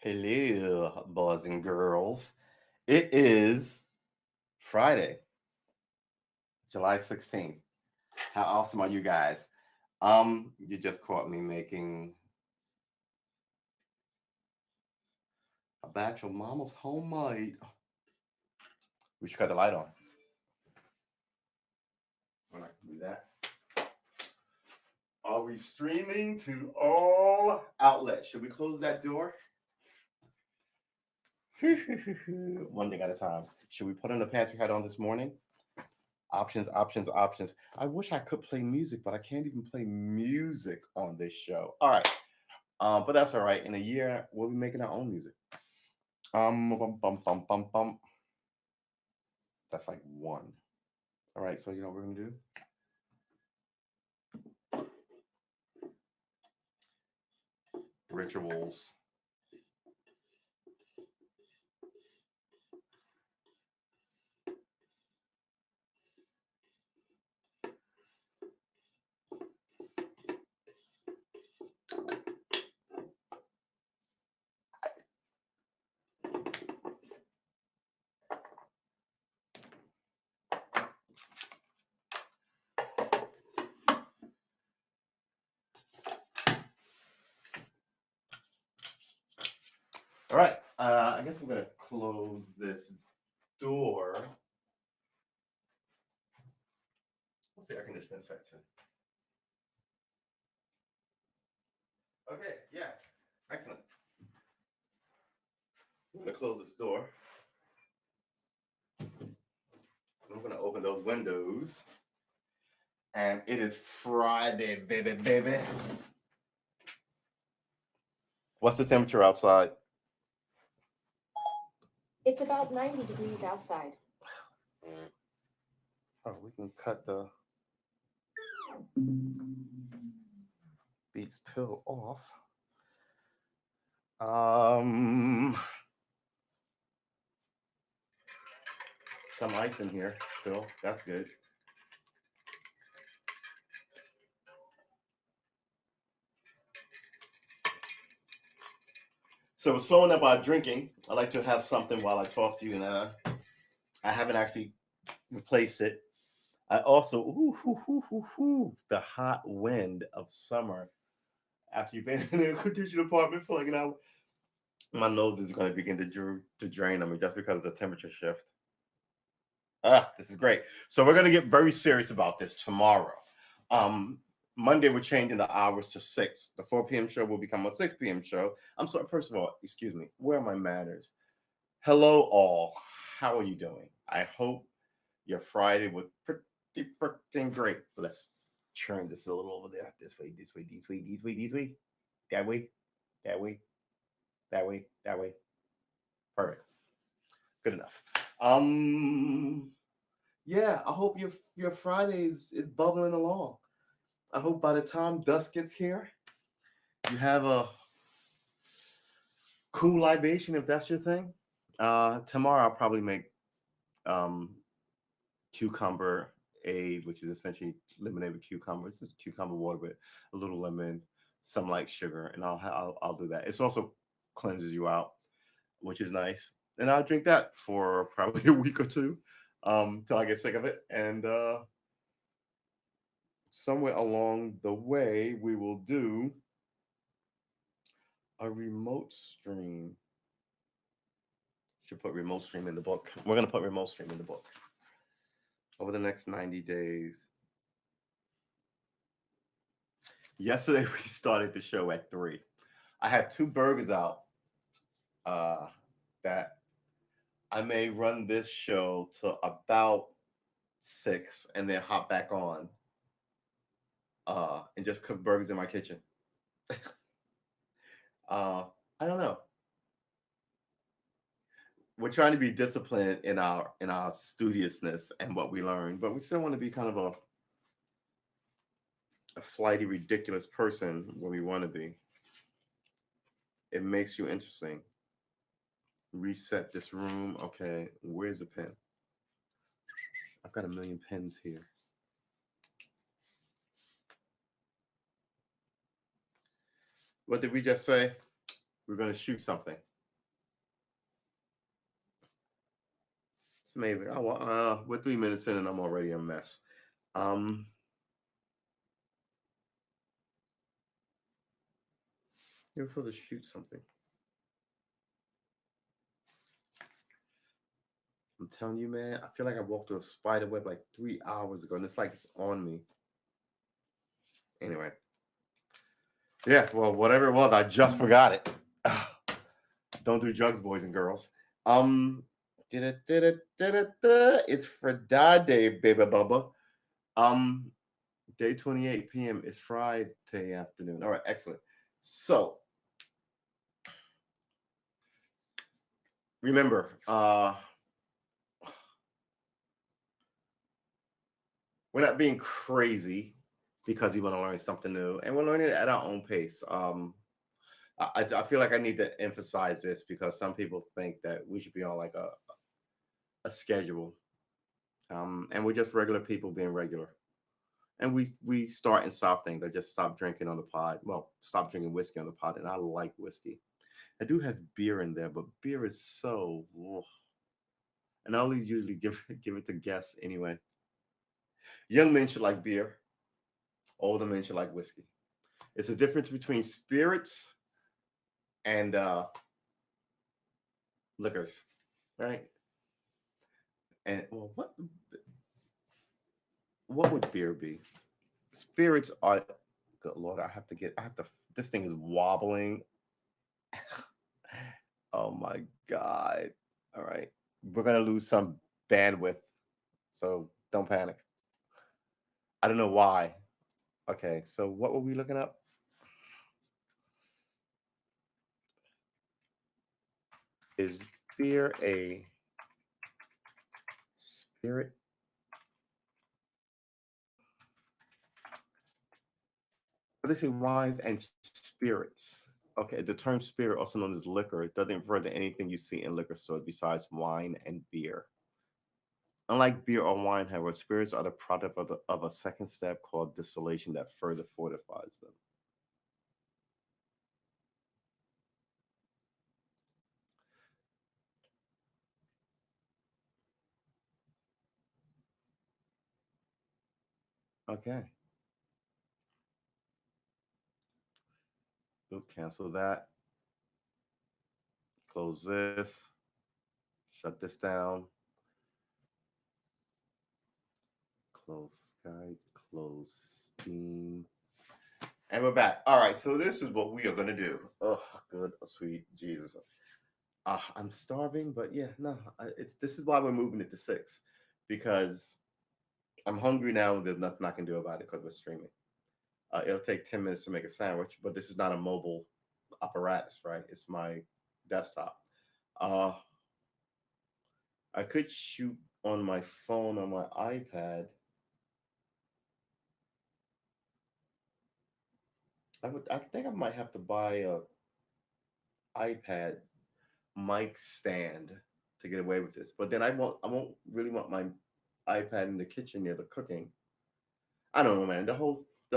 Hello, boys and girls. It is Friday, July 16th. How awesome are you guys? You just caught me making a batch of Mama's homemade. We should cut the light on. I'm not gonna do that. Are we streaming to all outlets? Should we close that door? One thing at a time. Should we put on the pantry hat on this morning? Options, options, options. I wish I could play music, but I can't even play music on this show. All right. But that's all right. In a year, we'll be making our own music. Bum, bum, bum, bum, bum. That's like one. All right. So you know what we're gonna do? Rituals. All right. I guess I'm gonna close this door. What's the air conditioning set to? Okay. Yeah. Excellent. I'm gonna close this door. I'm gonna open those windows. And it is Friday, baby, baby. What's the temperature outside? It's about 90 degrees outside. Oh, we can cut the Beats pill off. Some ice in here still. That's good. So we're slowing up our drinking. I like to have something while I talk to you, and I haven't actually replaced it. I also the hot wind of summer. After you've been in an air conditioned apartment for like an hour, my nose is going to begin to drain on me just because of the temperature shift. This is great. So we're going to get very serious about this tomorrow. Monday we're changing the hours to 6. The 4 p.m. show will become a 6 p.m. show. I'm sorry. First of all, excuse me. Where are my manners? Hello, all. How are you doing? I hope your Friday was pretty freaking great. Let's turn this a little over there. This way, this way, this way, this way, this way. That way, that way, that way, that way. Perfect. Good enough. Yeah, I hope your Friday is bubbling along. I hope by the time dusk gets here, you have a cool libation if that's your thing. Tomorrow I'll probably make um, cucumber aid, which is essentially lemonade with cucumber. It's just cucumber water with a little lemon, some light sugar, and I'll do that. It's also cleanses you out, which is nice. And I'll drink that for probably a week or two, till I get sick of it. And somewhere along the way, we will do a remote stream. Should put remote stream in the book. We're gonna put remote stream in the book over the next 90 days. Yesterday we started the show at 3. I have 2 burgers out uh, that I may run this show to about 6 and then hop back on and just cook burgers in my kitchen. I don't know. We're trying to be disciplined in our studiousness and what we learn, but we still want to be kind of a flighty, ridiculous person where we want to be. It makes you interesting. Reset this room. Okay, where's the pen? I've got a million pens here. What did we just say? We're going to shoot something. It's amazing. Oh, well, we're 3 minutes in and I'm already a mess. Um, you're supposed to shoot something. I'm telling you, man. I feel like I walked through a spider web like 3 hours ago, and it's like it's on me. Anyway, yeah. Well, whatever it was, I just forgot it. Don't do drugs, boys and girls. Um, it's Friday, baby bubba. Um, day 28 p.m. It's Friday afternoon. All right, excellent. So remember, we're not being crazy because we want to learn something new, and we're learning it at our own pace. I feel like I need to emphasize this because some people think that we should be on like a schedule, and we're just regular people being regular. And we start and stop things. I just stopped drinking on the pod. Well, stop drinking whiskey on the pod, and I like whiskey. I do have beer in there, but beer is so. Ugh. And I only usually give it to guests anyway. Young men should like beer. Older men should like whiskey. It's a difference between spirits and liquors, right? And well, what would beer be? Spirits are. Good Lord, I have to get. I have to. This thing is wobbling. Oh my God! All right, we're gonna lose some bandwidth, so don't panic. I don't know why. Okay, so what were we looking up? Is beer a spirit? But they say wines and spirits. Okay, the term spirit, also known as liquor, it doesn't refer to anything you see in liquor stores besides wine and beer. Unlike beer or wine, however, spirits are the product of a second step called distillation that further fortifies them. Okay, we'll cancel that, close this, shut this down, close Skype, close Steam. And we're back. All right, so this is what we are going to do. Oh, good, sweet Jesus. I'm starving, but yeah, no, it's this is why we're moving it to 6 because I'm hungry now. There's nothing I can do about it because we're streaming. It'll take 10 minutes to make a sandwich, but this is not a mobile apparatus, right? It's my desktop. Uh, I could shoot on my phone on my iPad. I think I might have to buy a iPad mic stand to get away with this. But then I won't really want my iPad in the kitchen near the cooking. I don't know, man. The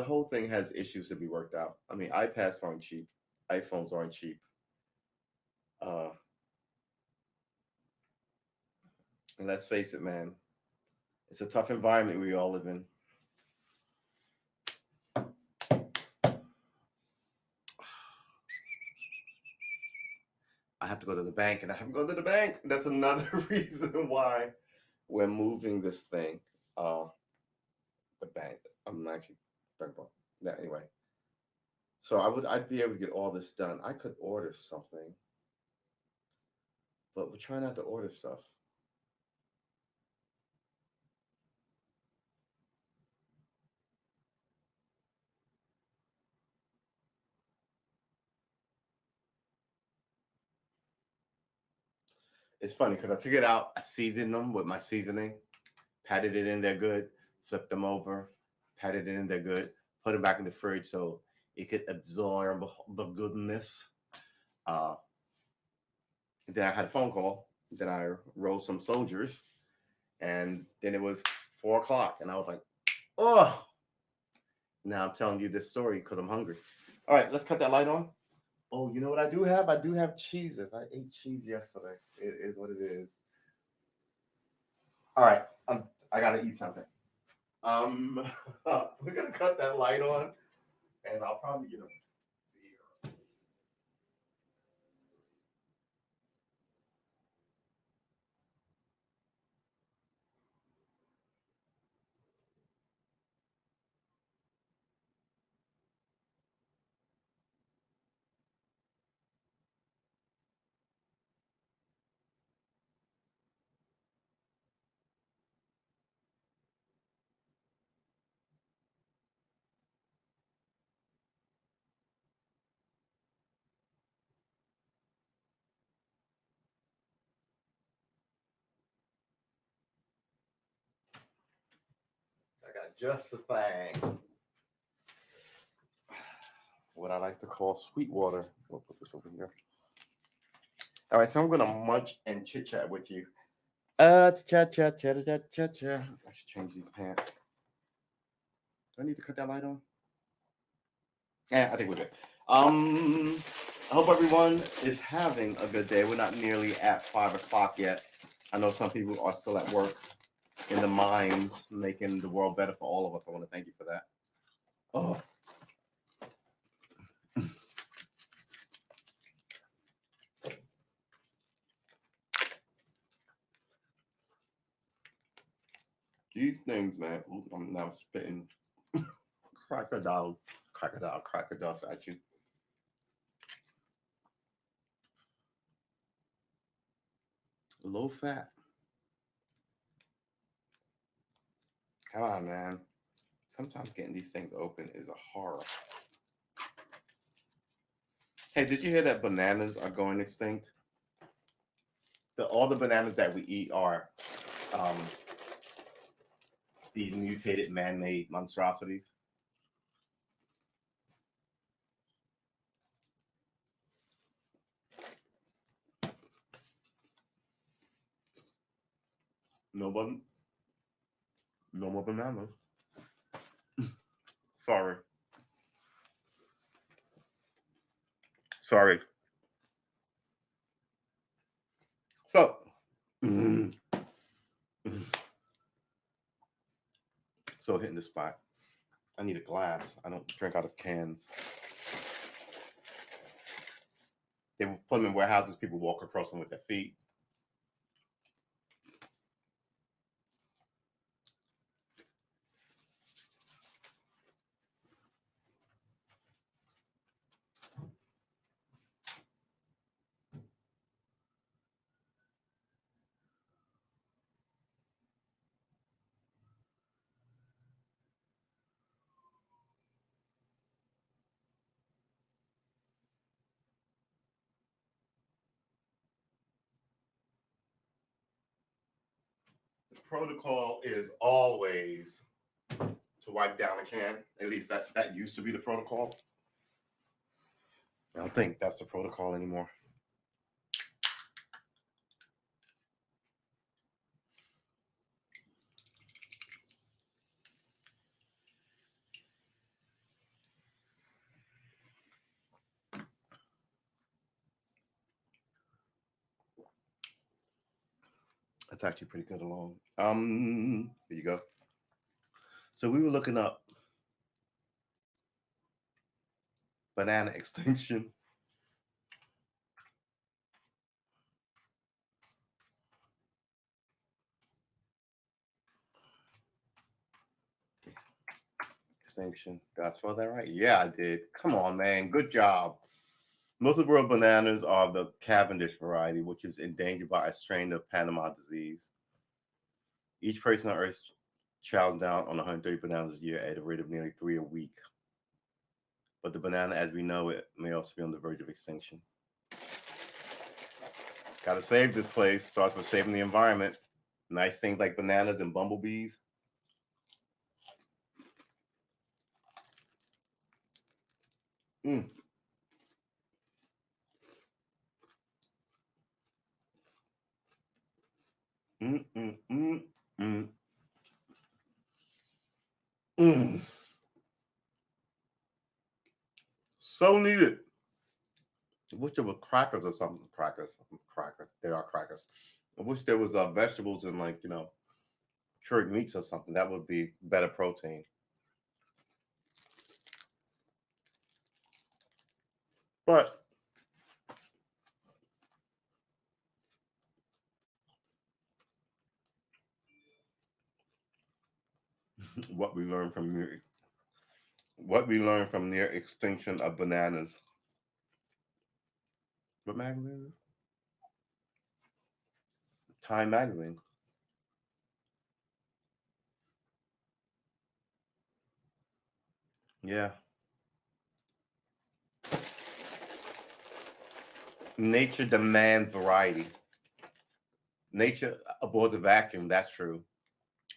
whole thing has issues to be worked out. I mean, iPads aren't cheap. iPhones aren't cheap. Uh, and let's face it, man. It's a tough environment we all live in. I have to go to the bank, and I haven't gone to the bank. That's another reason why we're moving this thing. Uh, the bank. I'm actually talking about that anyway. So I'd be able to get all this done. I could order something, but we're trying not to order stuff. It's funny because I took it out, I seasoned them with my seasoning, patted it in there good, flipped them over, patted it in there good, put it back in the fridge so it could absorb the goodness. Uh, then I had a phone call. Then I rolled some soldiers, and then it was 4 o'clock, and I was like, oh. Now I'm telling you this story because I'm hungry. All right, let's cut that light on. Oh, you know what I do have? I do have cheeses. I ate cheese yesterday. It is what it is. All right, I gotta eat something. We're gonna cut that light on, and I'll probably get a beer. I got just the thing. What I like to call sweet water. We'll put this over here. All right, so I'm gonna munch and chit chat with you. Chat, chat, chat, chat, chat, chat. I should change these pants. Do I need to cut that light on? Yeah, I think we're good. I hope everyone is having a good day. We're not nearly at 5 o'clock yet. I know some people are still at work in the mines, making the world better for all of us. I want to thank you for that. Oh, these things, man. Ooh, I'm now spitting crocodile at you. Low fat. Come on, man. Sometimes getting these things open is a horror. Hey, did you hear that bananas are going extinct? All the bananas that we eat are um, these mutated man-made monstrosities. No one, no more bananas. Sorry, sorry. So, mm, so hitting the spot. I need a glass. I don't drink out of cans. They put them in warehouses. People walk across them with their feet. The protocol is always to wipe down a can. At least that used to be the protocol. I don't think that's the protocol anymore. That's actually pretty good along. Here you go. So we were looking up banana extinction. Extinction. Did I spell that right? Yeah, I did. Come on, man. Good job. Most of the world bananas are the Cavendish variety, which is endangered by a strain of Panama disease. Each person on Earth chows down on 130 bananas a year at a rate of nearly 3 a week. But the banana, as we know it, may also be on the verge of extinction. Gotta save this place. Starts with saving the environment. Nice things like bananas and bumblebees. Mm. Mm, mm, mm, mm. Mm. So needed. I wish there was crackers or something. Crackers. Crackers. They are crackers. I wish there was vegetables and, like, cured meats or something. That would be better protein. But what we learned from near extinction of bananas. What magazine is it? Time magazine. Yeah. Nature demands variety. Nature aboards a vacuum, that's true.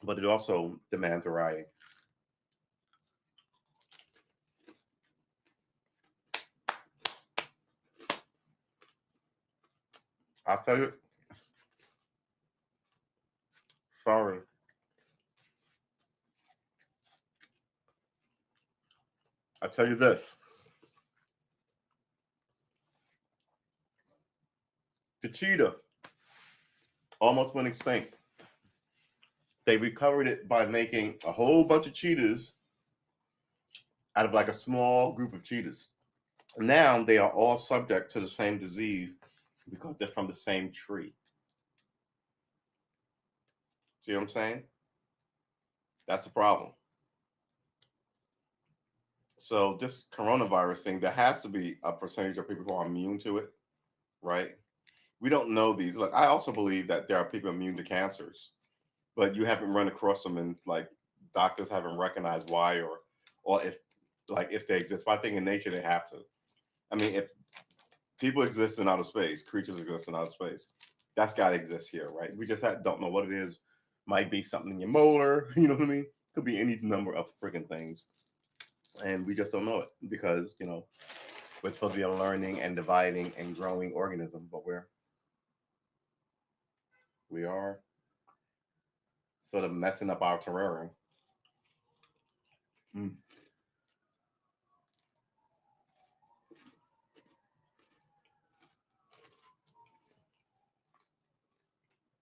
But it also demands variety. I tell you, sorry. I tell you this. The cheetah almost went extinct. They recovered it by making a whole bunch of cheetahs out of like a small group of cheetahs. Now they are all subject to the same disease because they're from the same tree. See what I'm saying? That's the problem. So this coronavirus thing, there has to be a percentage of people who are immune to it, right? We don't know these. Look, I also believe that there are people immune to cancers, but you haven't run across them, and like doctors haven't recognized why, or if they exist. But I think in nature they have to. I mean, if people exist in outer space, creatures exist in outer space, that's got to exist here, right? We just don't know what it is. Might be something in your molar, you know what I mean? Could be any number of freaking things, and we just don't know it because we're supposed to be a learning and dividing and growing organism, but we are sort of messing up our terrarium. Mm.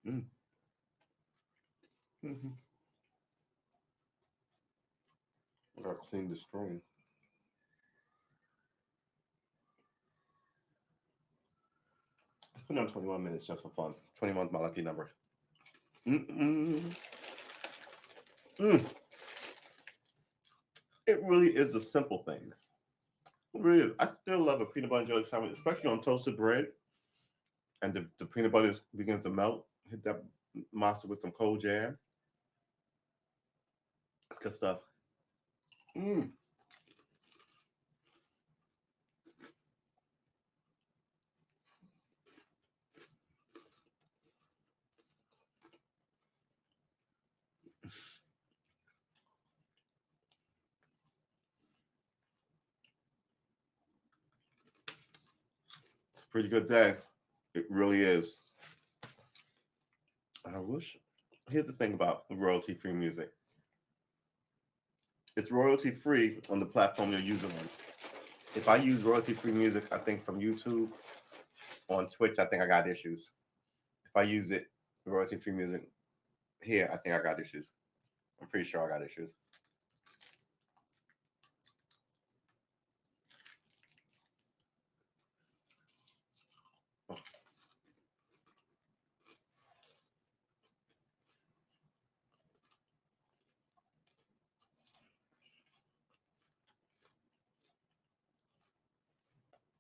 Mm. Mm-hmm. I gotta clean the screen. Let's put it on 21 minutes just for fun. 21 is my lucky number. Mm-mm. Mm. It really is the simple things. It really is. I still love a peanut butter and jelly sandwich, especially on toasted bread, and the peanut butter begins to melt. Hit that monster with some cold jam. It's good stuff. Mm. It's a pretty good day. It really is. I wish. Here's the thing about royalty free music, it's royalty free on the platform you're using on. If I use royalty free music, I think from YouTube, on Twitch, I think I got issues. If I use it royalty free music here, I think I got issues. I'm pretty sure I got issues.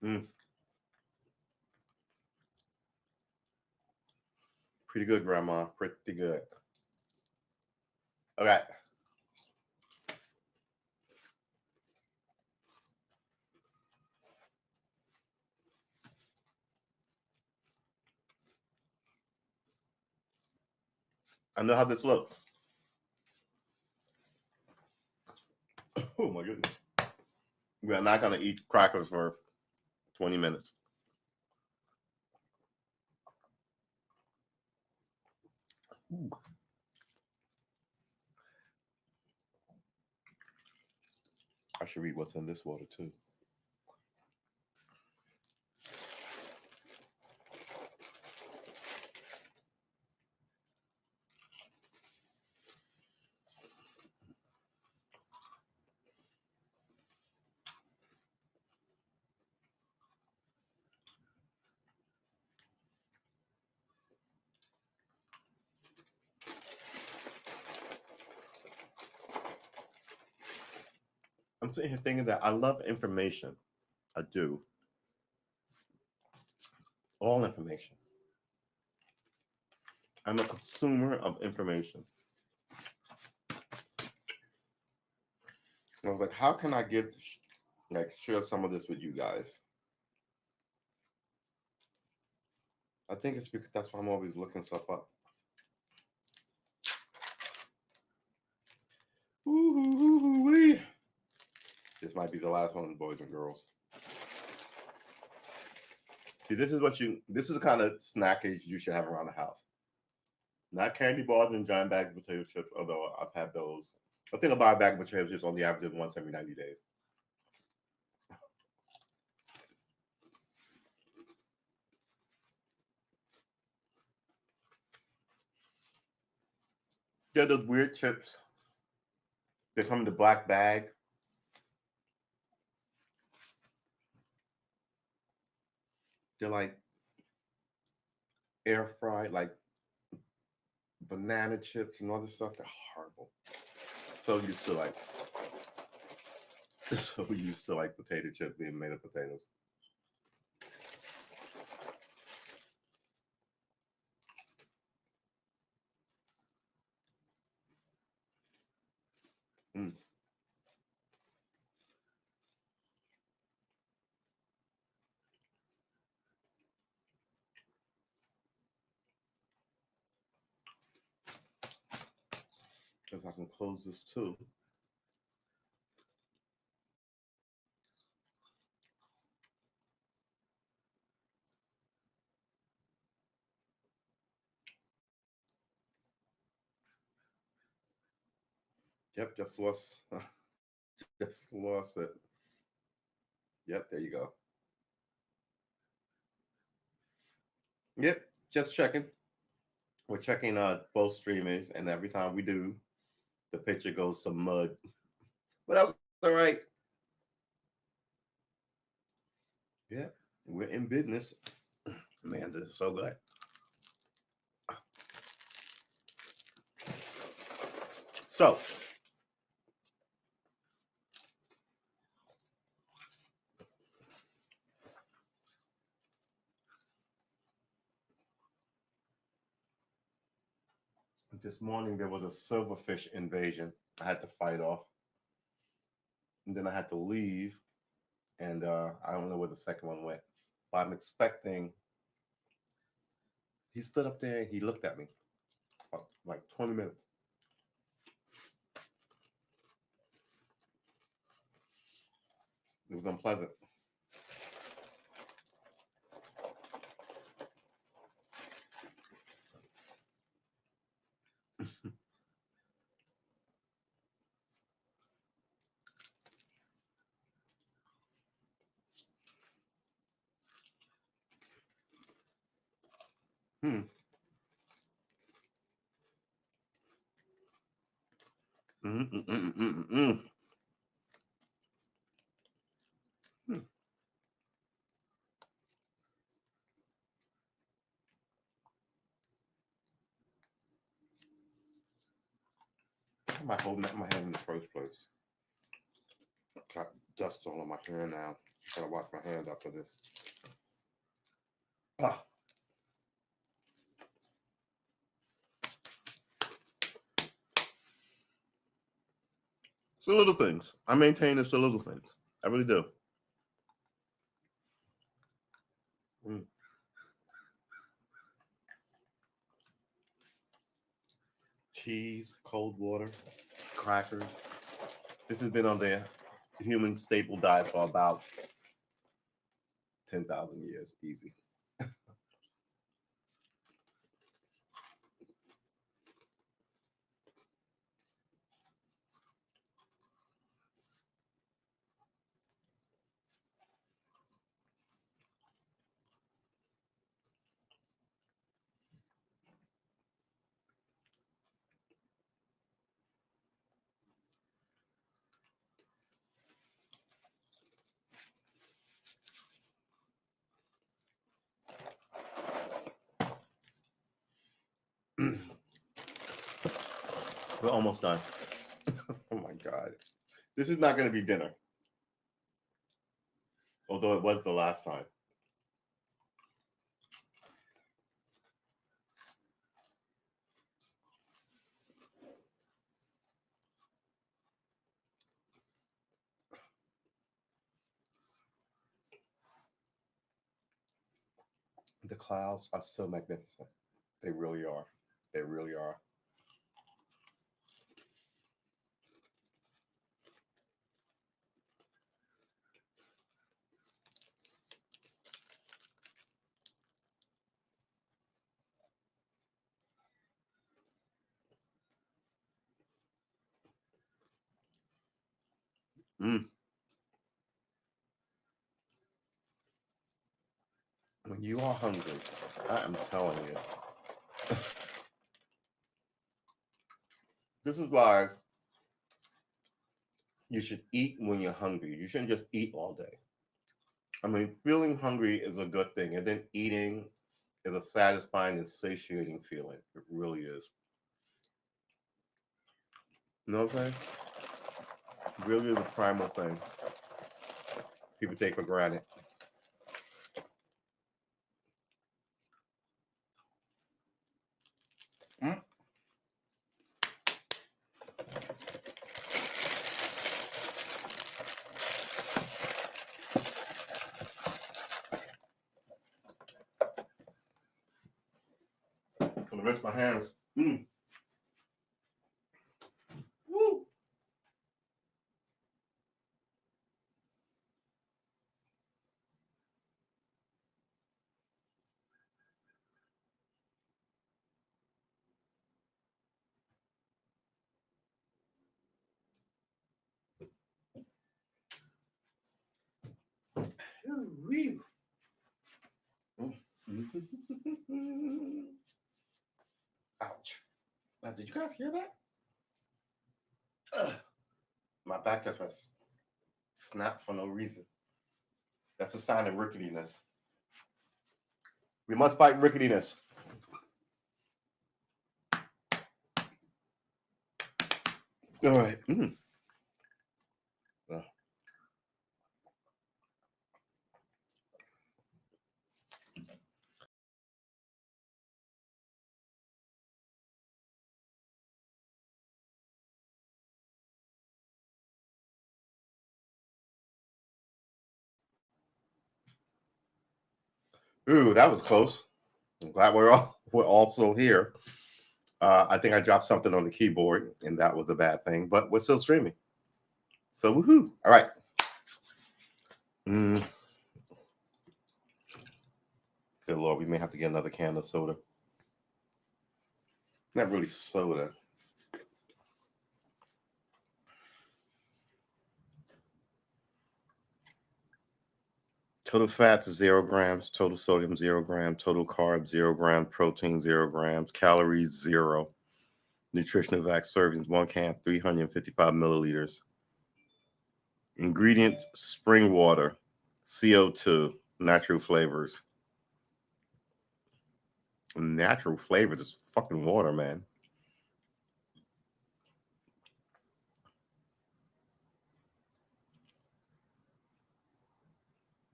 Mm. Pretty good, Grandma. Pretty good. Okay. I know how this looks. Oh my goodness. We are not going to eat crackers for 20 minutes. Ooh. I should read what's in this water too. I'm sitting here thinking that I love information. I do. All information. I'm a consumer of information. I was like, how can I share some of this with you guys? I think it's because that's why I'm always looking stuff up. Ooh-wee. This might be the last one, boys and girls. See, this is the kind of snackage you should have around the house. Not candy bars and giant bags of potato chips, although I've had those. I think I buy a bag of potato chips on the average of once every 90 days. They're those weird chips. They come in the black bag. They're like air fried, like banana chips and other stuff. They're horrible. So used to potato chips being made of potatoes. Mm. Guess I can close this too. Yep, just lost it. Yep, there you go. Yep, just checking. We're checking both streamers, and every time we do, the picture goes to mud. But that's all right. Yeah, we're in business. Man, this is so good. So, this morning there was a silverfish invasion I had to fight off. And then I had to leave, and I don't know where the second one went. But I'm expecting. He stood up there. He looked at me for like 20 minutes. It was unpleasant. Hmm. Mm-mm-mm-mm-mm-mm. Hmm. Why am I holding that in my hand in the first place? Got dust all on my hand now. Gotta wash my hands after this. Ah. It's the little things. I maintain it's the little things. I really do. Mm. Cheese, cold water, crackers. This has been on their human staple diet for about 10,000 years, easy. We're almost done. Oh my God. This is not going to be dinner, although it was the last time. The clouds are so magnificent. They really are. They really are. Mm. When you are hungry, I am telling you. This is why you should eat when you're hungry. You shouldn't just eat all day. I mean, feeling hungry is a good thing, and then eating is a satisfying and satiating feeling. It really is. You know what I'm saying? It really is a primal thing people take for granted. Mm. I'm gonna rinse my hands. Mm. Woo. Ooh-wee. Mm. Ouch. Now, did you guys hear that? Ugh. My back just went snap for no reason. That's a sign of ricketiness. We must fight ricketiness. All right. Mm. Ooh, that was close. I'm glad we're also here. I think I dropped something on the keyboard, and that was a bad thing, but we're still streaming. So woohoo! All right. Mm. Good Lord, we may have to get another can of soda. Not really soda. Total fats 0 grams, total sodium 0 grams, total carbs 0 grams, protein 0 grams, calories 0. Nutritional Vac servings 1 can, 355 milliliters. Ingredients: spring water, CO2, natural flavors. Natural flavors is fucking water, man.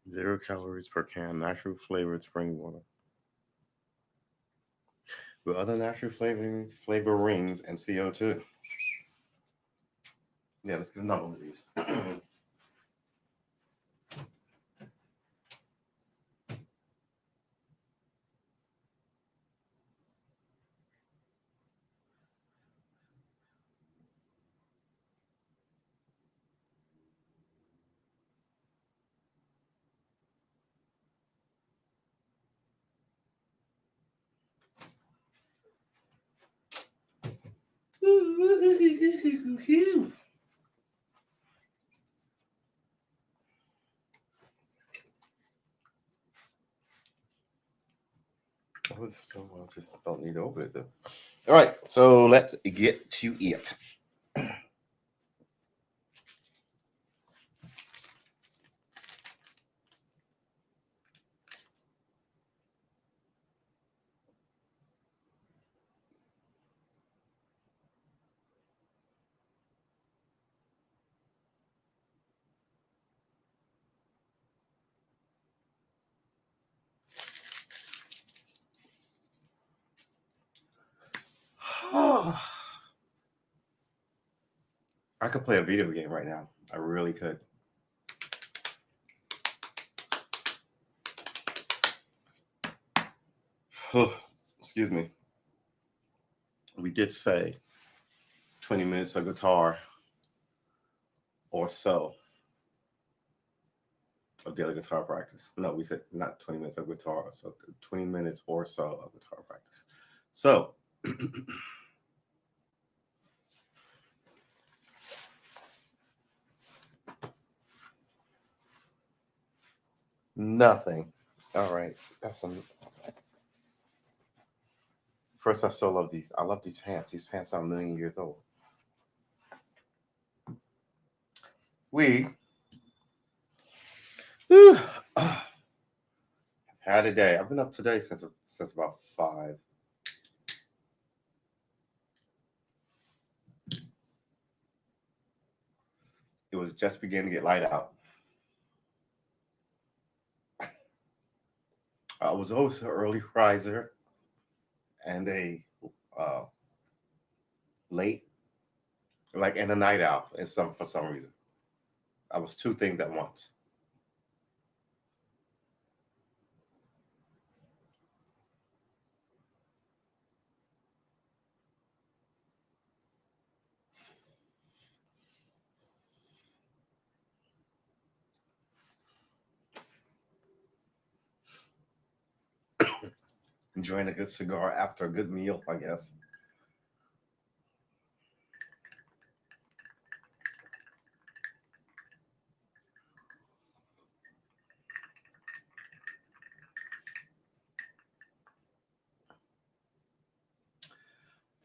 Zero calories per can, natural flavored spring water. With other natural flavorings, and CO2. Yeah, let's get another one of these. Oh, so I just don't need to open it though. All right, so let's get to it. I could play a video game right now. I really could. Excuse me. We did say 20 minutes of guitar or so of daily guitar practice. No, we said not 20 minutes of guitar, so 20 minutes or so of guitar practice. So, nothing. All right, that's some. First, I still love these. I love these pants. These pants are a million years old. We whew, had a day. I've been up today since about 5. It was just beginning to get light out. I was always an early riser and a uh, late, like, and a night owl. For some reason, I was two things at once. Enjoying a good cigar after a good meal, I guess.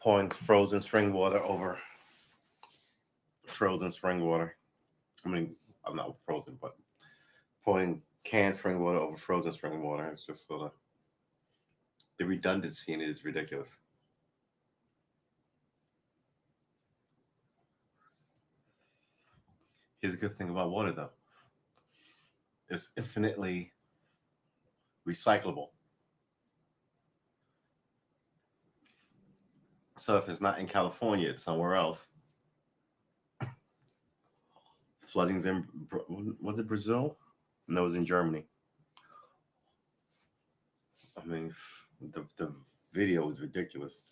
Pouring frozen spring water over frozen spring water. I mean, I'm not frozen, but pouring canned spring water over frozen spring water. It's just sort of the redundancy in it is ridiculous. Here's a good thing about water, though. It's infinitely recyclable. So if it's not in California, it's somewhere else. Floodings in, was it Brazil? No, it was in Germany. I mean, the video was ridiculous.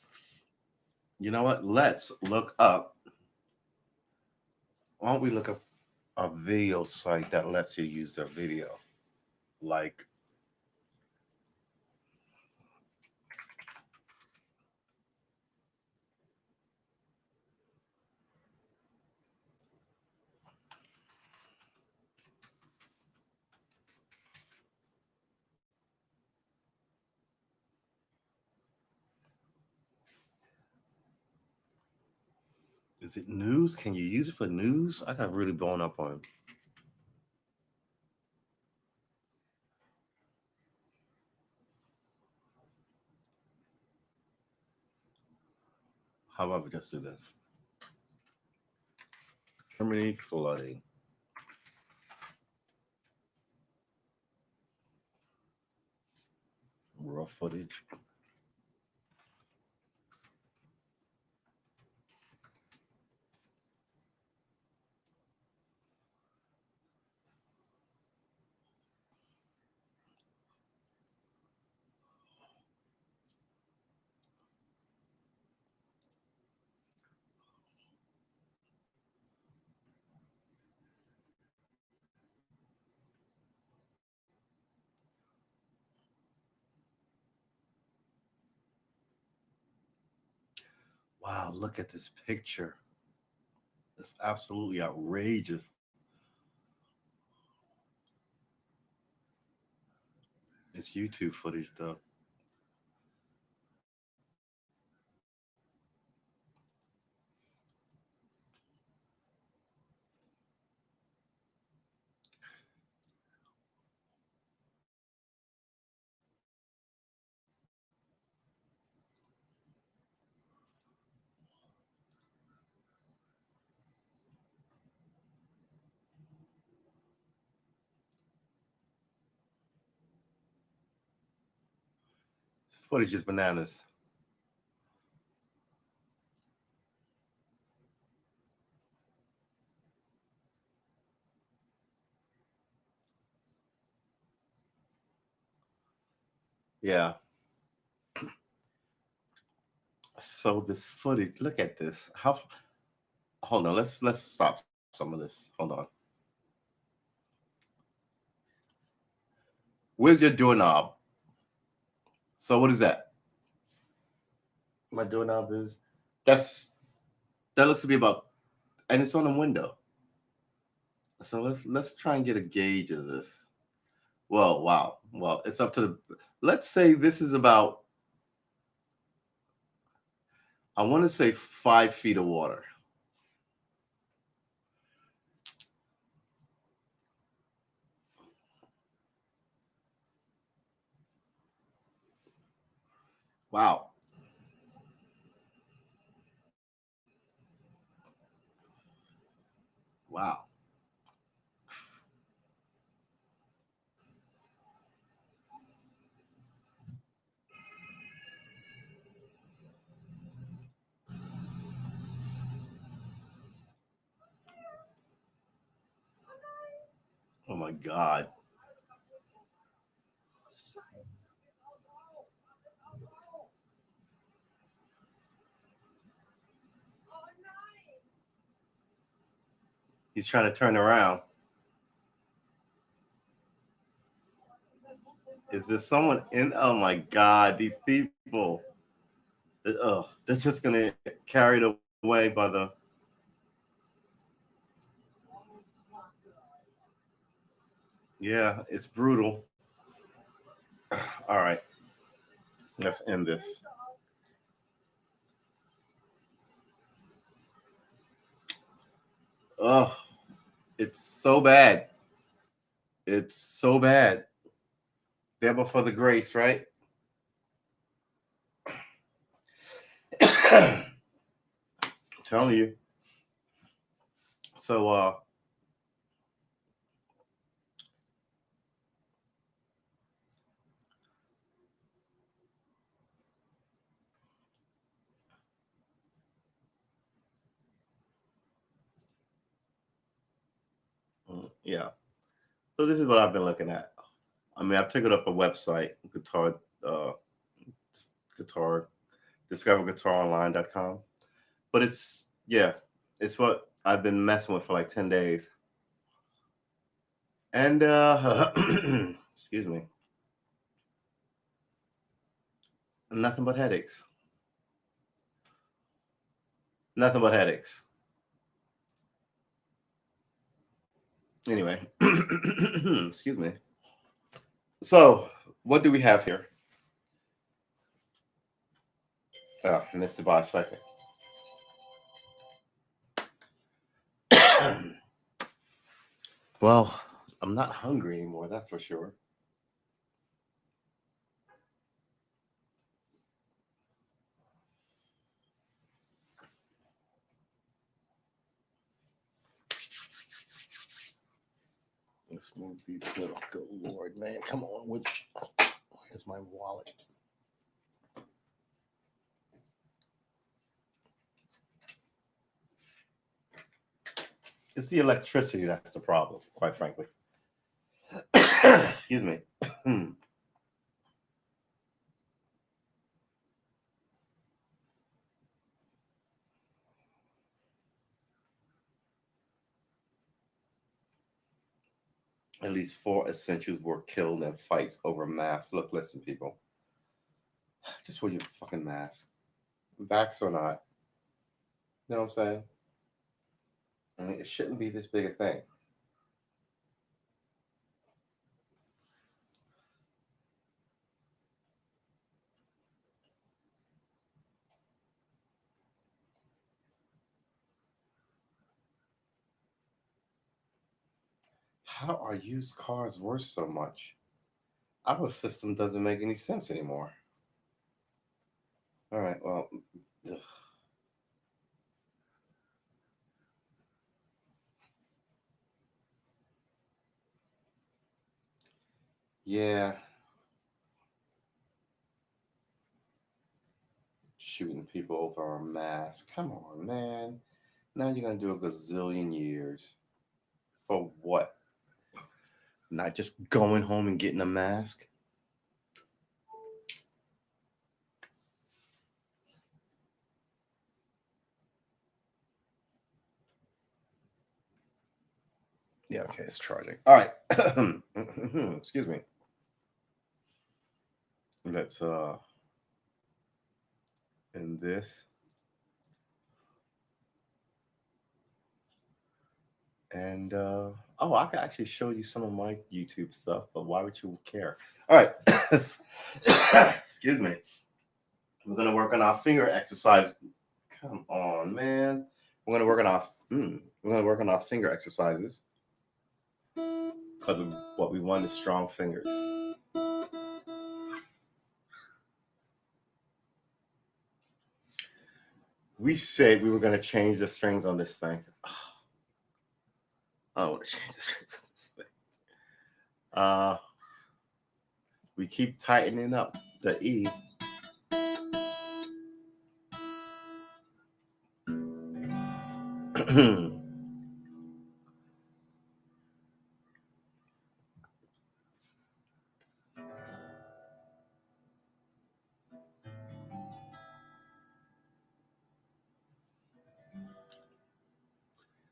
You know what? Let's look up. Why don't we look up a video site that lets you use their video? Like, is it news? Can you use it for news? I got really blown up on it. How about we just do this? Germany flooding. Raw footage. Wow, look at this picture. It's absolutely outrageous. It's YouTube footage, though. This footage is bananas. Yeah. So this footage, look at this. How hold on, let's stop some of this. Hold on. Where's your doorknob? So what is that? My doorknob is that's that looks to be about and it's on a window. So let's try and get a gauge of this. Well, wow. Well, it's up to the let's say this is about I want to say 5 feet of water. Wow. Wow. Oh my God. He's trying to turn around. Is there someone in? Oh my God, these people. Oh, they're just gonna carried away by the. Yeah, it's brutal. All right, let's end this. Oh, it's so bad. It's so bad. Devil for the grace, right? I'm telling you. So, yeah. So this is what I've been looking at. I mean, I've taken up a website, uh, guitar, discoverguitaronline.com. But it's yeah, it's what I've been messing with for like 10 days, and excuse me, nothing but headaches. Nothing but headaches. Anyway, excuse me. So, what do we have here? Oh, I missed it by a second. Well, I'm not hungry anymore, that's for sure. Let's move these little. Good Lord, man, come on. Where's my wallet? It's the electricity that's the problem, quite frankly. Excuse me. At least 4 essentials were killed in fights over masks. Look, listen, people. Just wear your fucking mask. Vax or not. You know what I'm saying? I mean, it shouldn't be this big a thing. How are used cars worth so much? Our system doesn't make any sense anymore. All right, well, ugh. Yeah, shooting people over a mask. Come on, man. Now you're gonna do a gazillion years. For what? Not just going home and getting a mask? Yeah, okay, it's charging. All right. Excuse me. Let's end this. And oh, I could actually show you some of my YouTube stuff, but why would you care? All right. Excuse me. We're gonna work on our finger exercise. Come on, man. We're gonna work on our finger exercises because what we want is strong fingers. We said we were gonna change the strings on this thing. I don't want to change the strings on this thing. We keep tightening up the E.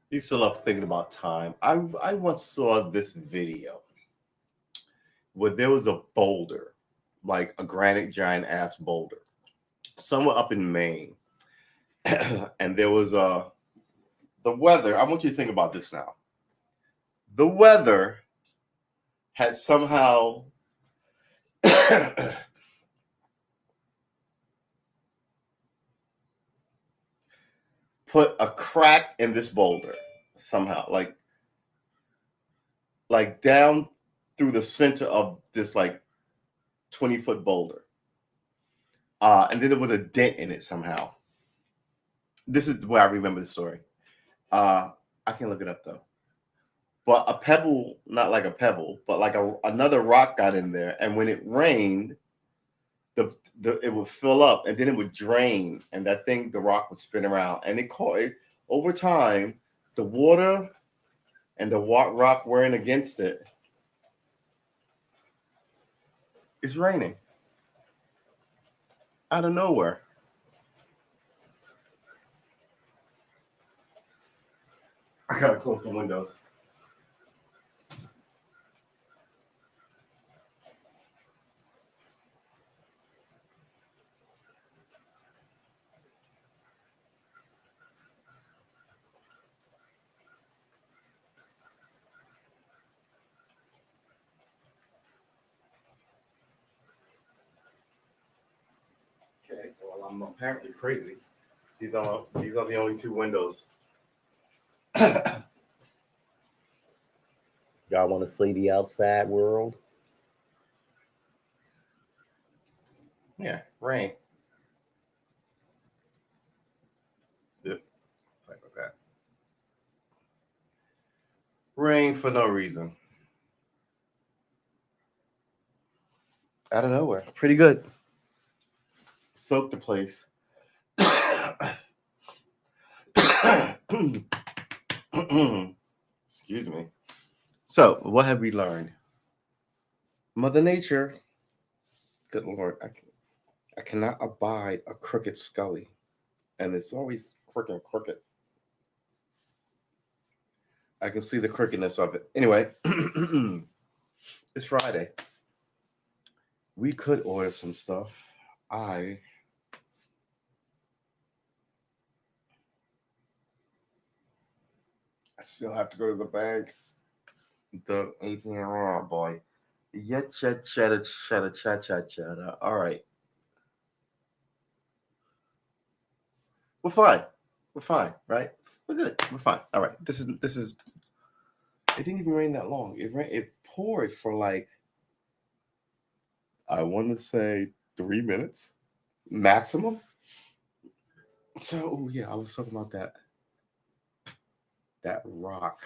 You still love thinking about time. I once saw this video where there was a boulder, like a granite giant ass boulder, somewhere up in Maine. And there was the weather. I want you to think about this now. The weather had somehow put a crack in this boulder somehow, like down through the center of this like 20-foot boulder. And then there was a dent in it somehow. This is where I remember the story. I can look it up though. But a pebble, not like a pebble, but like another rock got in there, and when it rained, it would fill up, and then it would drain, and the rock would spin around, and it caught it over time. The water and the rock wearing against it. It's raining out of nowhere. I gotta close some windows. Okay, well, I'm apparently crazy. These are the only two windows. Y'all want to see the outside world? Yeah, rain. Yep, like that. Rain for no reason. Out of nowhere. Pretty good. Soak the place. Excuse me. So, what have we learned? Mother Nature, good Lord, I cannot abide a crooked Scully. And it's always crooked. I can see the crookedness of it. Anyway, it's Friday. We could order some stuff. I still have to go to the bank. The 18 raw boy. Chatter. All right. We're fine. We're fine, right? We're good. We're fine. All right. This is. It didn't even rain that long. It poured for like, I want to say 3 minutes maximum. So yeah, I was talking about that rock.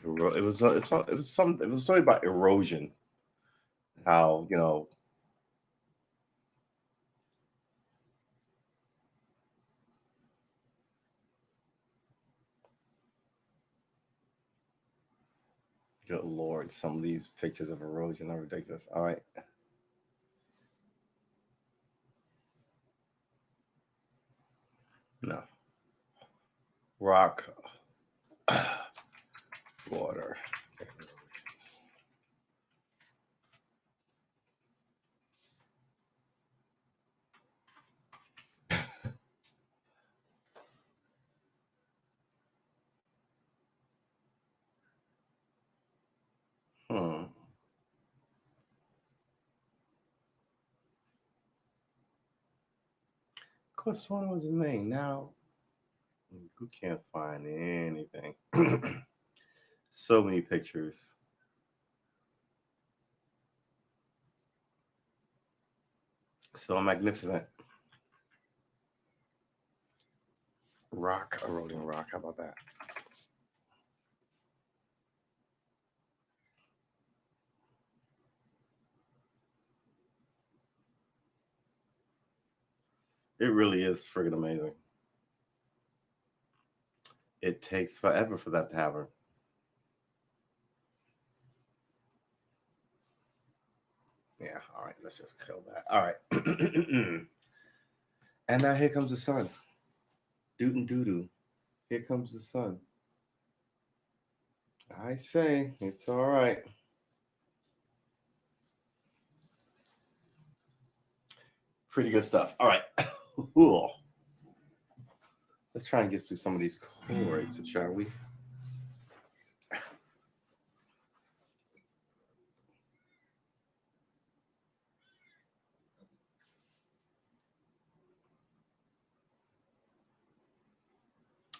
It was a story about erosion. How Good Lord, some of these pictures of erosion are ridiculous. All right. No. Rock, water. Hmm. Of course, one was in Maine. Now, you can't find anything. So many pictures. So magnificent. Rock, eroding rock. How about that? It really is friggin' amazing. It takes forever for that to happen. Yeah, all right, let's just kill that. All right. And now here comes the sun. Doot and doo doo. Here comes the sun. I say, it's all right. Pretty good stuff. All right. Let's try and get through some of these chords, shall we?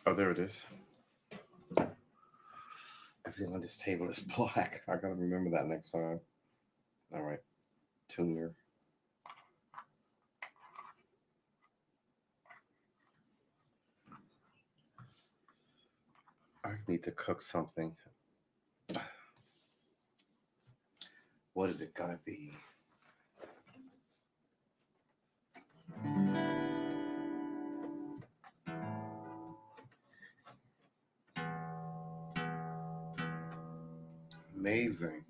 Oh, there it is. Everything on this table is black. I gotta remember that next time. All right. Tuner. I need to cook something. What is it gonna be? Amazing.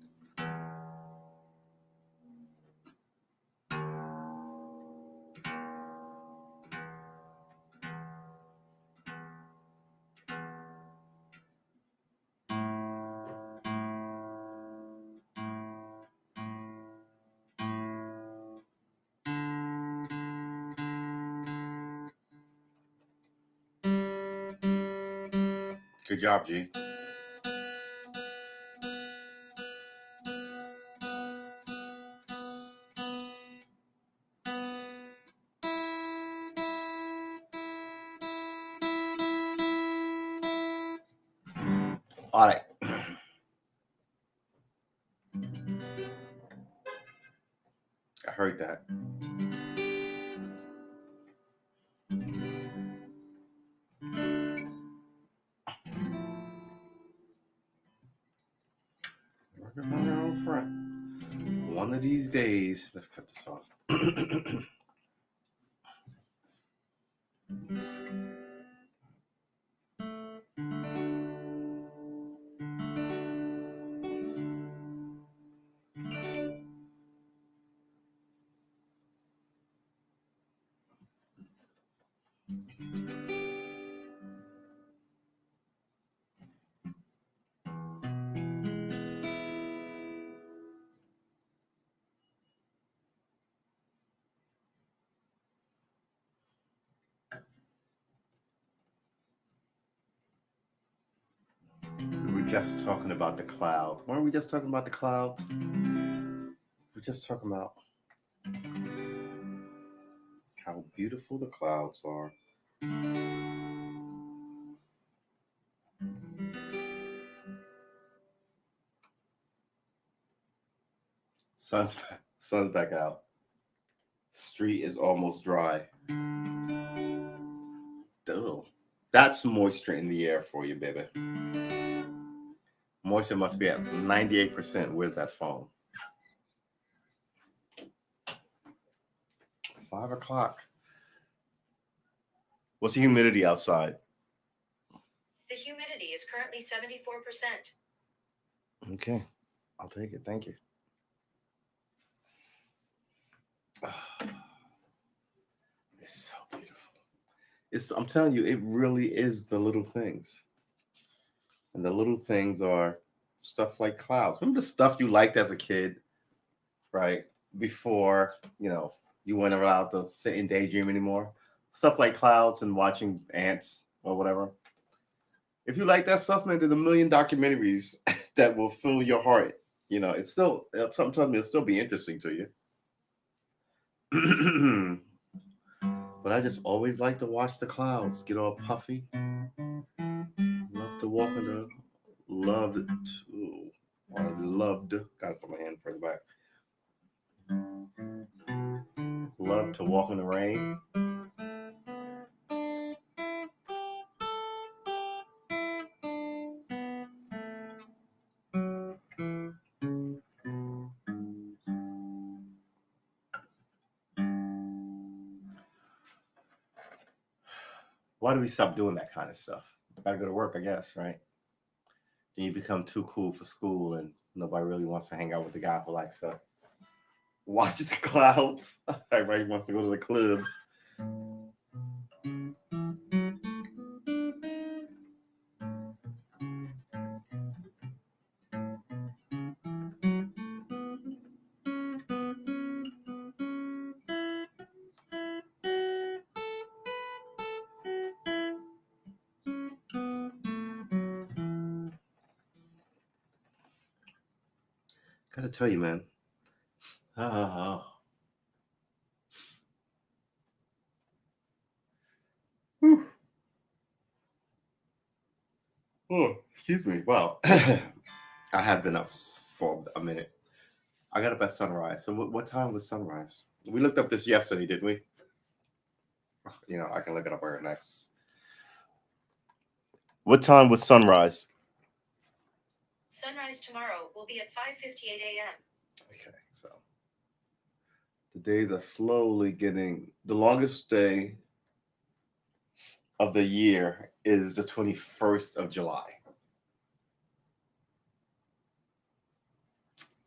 Good job, G. All right. I heard that. Workers on their own front. One of these days, let's cut this off. We were just talking about the clouds. Weren't we just talking about the clouds? We're just talking about how beautiful the clouds are. Sun's back out. Street is almost dry. Duh. That's moisture in the air for you, baby. Moisture must be at 98%. Where's that phone? 5 o'clock. What's the humidity outside? The humidity is currently 74%. Okay, I'll take it. Thank you. It's so beautiful. I'm telling you, it really is the little things. And the little things are stuff like clouds. Remember the stuff you liked as a kid, right? Before, you weren't allowed to sit and daydream anymore. Stuff like clouds and watching ants or whatever. If you like that stuff, man, there's a million documentaries that will fill your heart. It's still, something tells me it'll still be interesting to you. But I just always like to watch the clouds get all puffy. Love to walk in the loved. Ooh, I loved. Gotta put my hand further back. Love to walk in the rain. Why do we stop doing that kind of stuff? Gotta go to work, I guess, right? Then you become too cool for school, and nobody really wants to hang out with the guy who likes to watch the clouds. Everybody wants to go to the club. Gotta tell you, man. Oh, whew. Oh, excuse me. Wow. I have been up for a minute. I got up at sunrise. So what time was sunrise? We looked up this yesterday, didn't we? I can look it up right next. What time was sunrise? Sunrise tomorrow will be at 5:58 a.m. Okay, so the days are slowly getting. The longest day of the year is the 21st of July.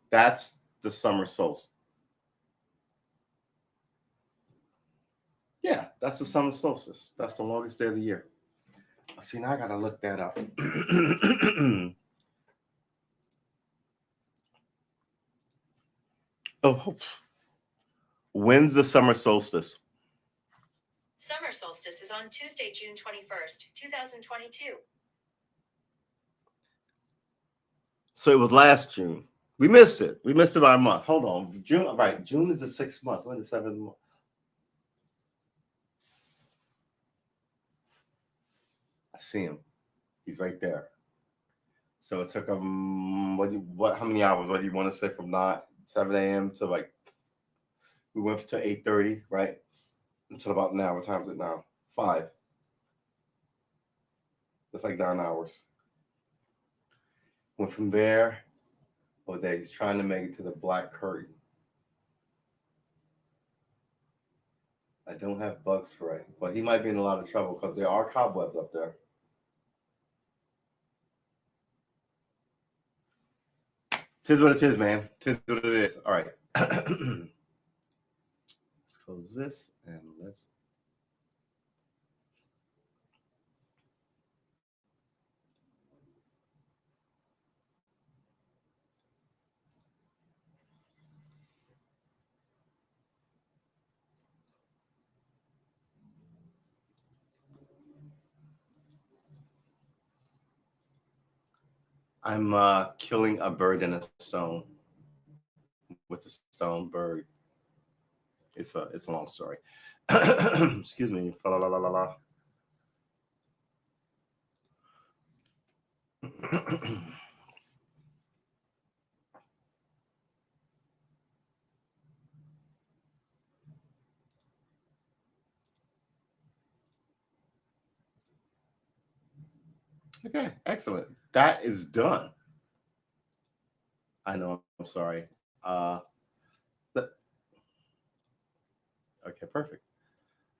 That's the summer solstice. Yeah, that's the summer solstice. That's the longest day of the year. See, now I gotta look that up. Oh, when's the summer solstice? Summer solstice is on Tuesday, June 21st, 2022. So it was last June. We missed it. We missed it by a month. Hold on. June, right. June is the 6th month. When is the 7th month? I see him. He's right there. So it took him how many hours? What do you want to say from 7 a.m. to we went to 8:30, right? Until about now. What time is it now? 5. That's like 9 hours. Went from there. Oh, there. He's trying to make it to the black curtain. I don't have bug spray, but he might be in a lot of trouble because there are cobwebs up there. Tis what it is, man. Tis what it is. All right. Let's close this and let's. I'm killing a bird in a stone with a stone bird. It's a long story. Excuse me. La la la la la. Okay, excellent. That is done. I know. I'm sorry. Okay, perfect.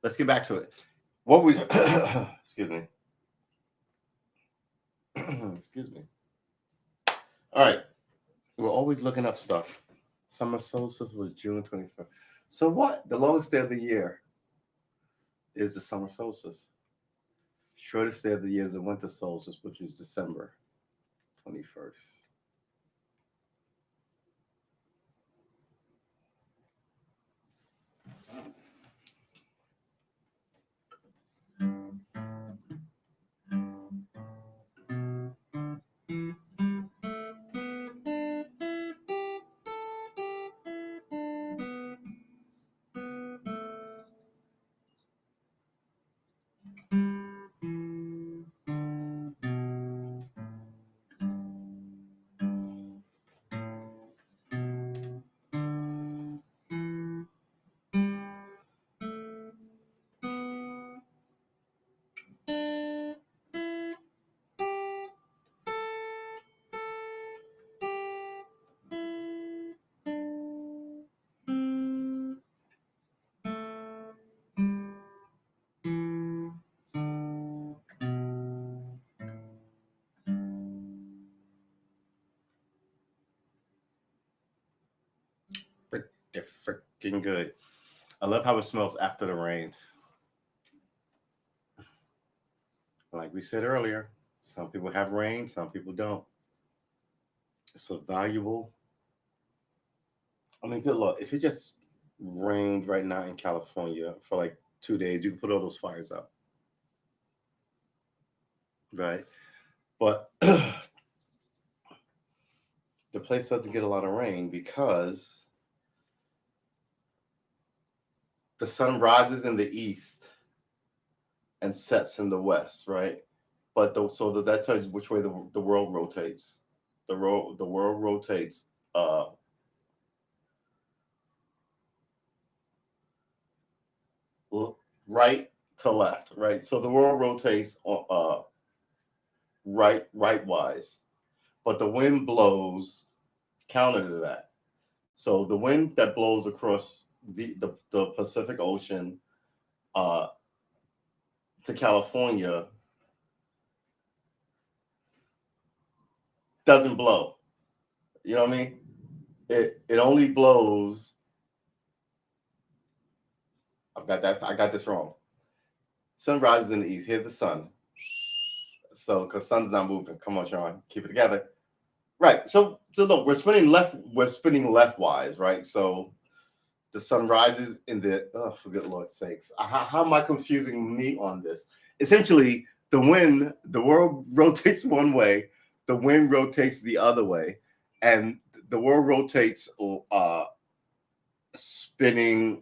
Let's get back to it. What we excuse me. Excuse me. All right. We're always looking up stuff. Summer solstice was June 21st. So what? The longest day of the year is the summer solstice. Shortest day of the year is the winter solstice, which is December 21st. They're freaking good. I love how it smells after the rains. Like we said earlier, some people have rain, some people don't. It's a valuable. I mean, good luck. If it just rained right now in California for like 2 days, you can put all those fires out, right? But the place doesn't get a lot of rain because the sun rises in the east and sets in the west, right? But so that tells you which way the world rotates. The world rotates right to left, right? So the world rotates right wise, but the wind blows counter to that. So the wind that blows across the Pacific Ocean uh, to California doesn't blow. You know what I mean? It only blows. I got this wrong. Sun rises in the east. Here's the sun. So because sun's not moving. Come on, Sean, keep it together. Right. So look, we're spinning left. We're spinning leftwise, right? So the sun rises in the. Oh, for good Lord's sakes! How am I confusing me on this? Essentially, the world rotates one way, the wind rotates the other way, and the world rotates spinning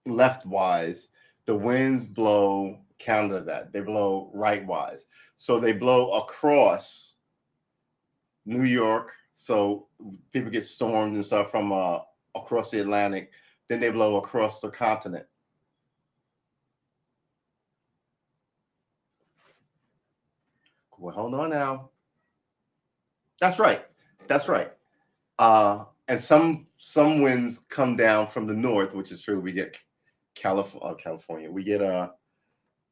leftwise. The winds blow counter that. They blow rightwise. So they blow across New York. So people get storms and stuff from across the Atlantic. Then they blow across the continent. Well, hold on now. That's right. That's right. And some winds come down from the north, which is true. We get California. We get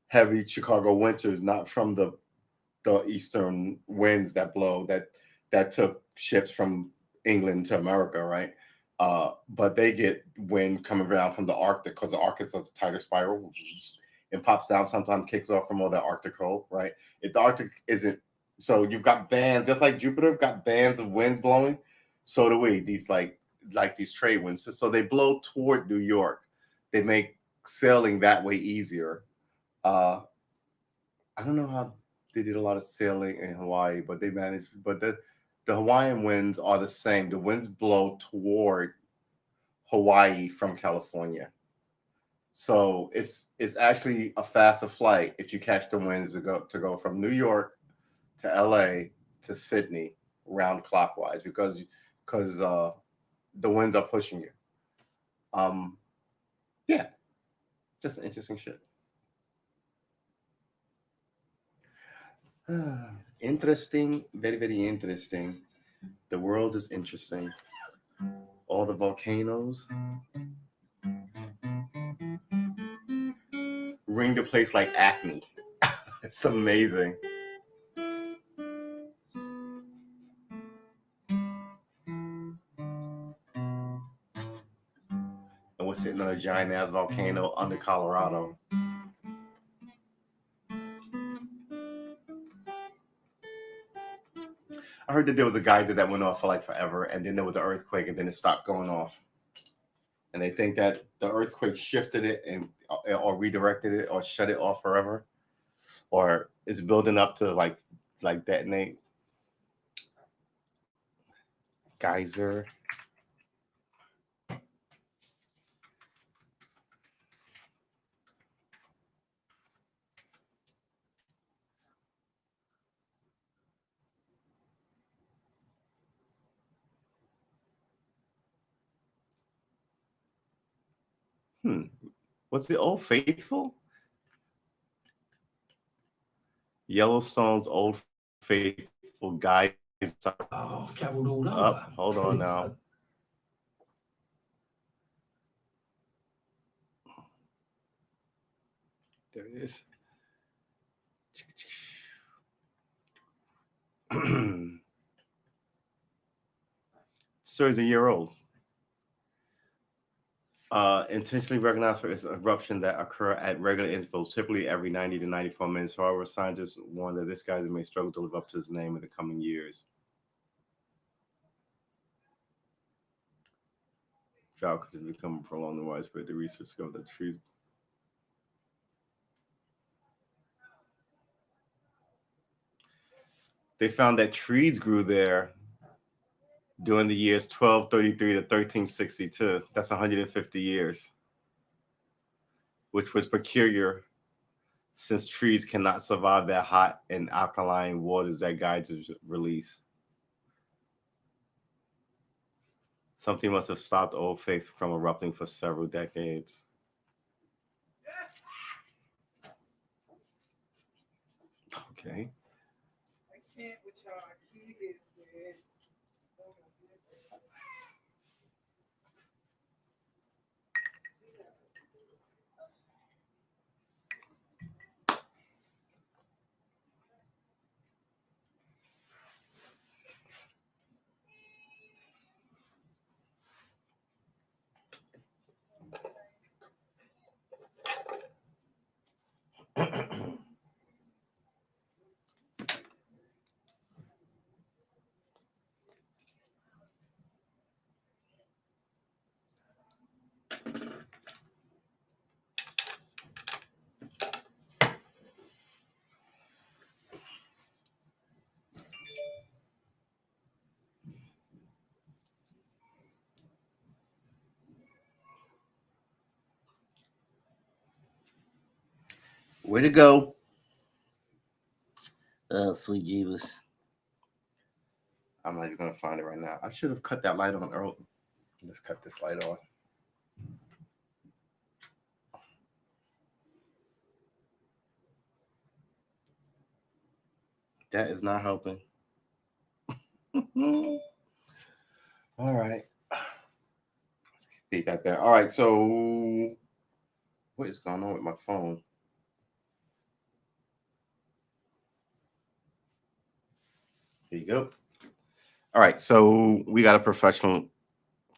heavy Chicago winters, not from the eastern winds that blow that took ships from England to America, right? But they get wind coming around from the Arctic because the Arctic's a tighter spiral and pops down. Sometimes kicks off from all that Arctic cold, right? If the Arctic isn't, so you've got bands just like Jupiter got bands of winds blowing. So do we. These like these trade winds. So they blow toward New York. They make sailing that way easier. I don't know how they did a lot of sailing in Hawaii, but they managed. But the Hawaiian winds are the same. The winds blow toward Hawaii from California. So it's actually a faster flight if you catch the winds to go from New York to LA to Sydney round clockwise because the winds are pushing you. Yeah, just interesting shit. Interesting, very, very interesting. The world is interesting. All the volcanoes ring the place like Acme. It's amazing. we're sitting on a giant ass volcano under Colorado. I heard that there was a geyser that went off for like forever, and then there was an earthquake, and then it stopped going off. And they think that the earthquake shifted it and or redirected it or shut it off forever, or it's building up to like detonate. Geyser. What's the Old Faithful? Yellowstone's Old Faithful geyser. Oh, I've travelled all over. Up, hold on now. There it is. So it's a year old. Intentionally recognized for its eruption that occur at regular intervals, typically every 90 to 94 minutes. However, scientists warn that this geyser may struggle to live up to its name in the coming years. Drought could become prolonged and widespread. The research discovered that trees. They found that trees grew there during the years 1233 to 1362. That's 150 years, which was peculiar since trees cannot survive that hot and alkaline waters that geysers release. Something must have stopped Old Faith from erupting for several decades. Okay. I can't with y'all. He is dead. Way to go. Sweet Jeebus. I'm not even going to find it right now. I should have cut that light on early. Let's cut this light on. That is not helping. All right. Keep that there. All right. So, what is going on with my phone? Here you go. All right. So, we got a professional.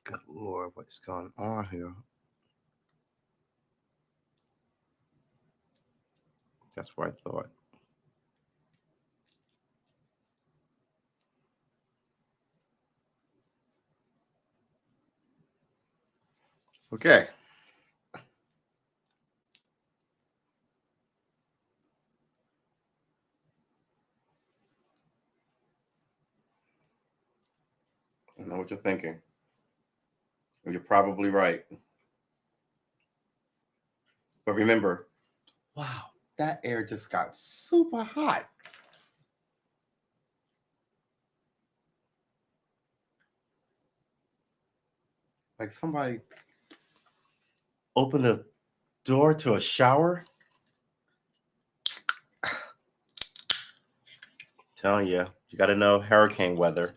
Good Lord, what's going on here? That's what I thought. Okay. I know what you're thinking. You're probably right. But remember, wow, that air just got super hot. Like somebody opened a door to a shower. Telling you, you got to know hurricane weather.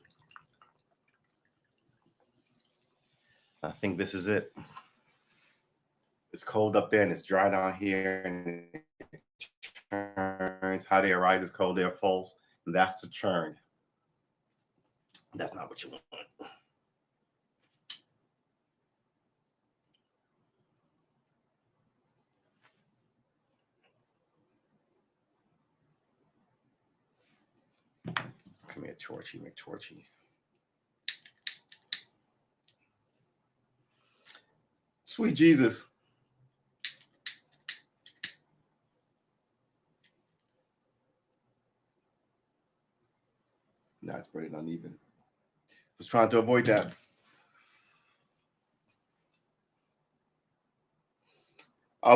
I think this is it. It's cold up there and it's dry down here, and it churns. Hot air rises, cold air falls. And that's the churn. That's not what you want. Give me a Chorchy McChorchy. Sweet Jesus. Nah, it's pretty uneven. Was trying to avoid that.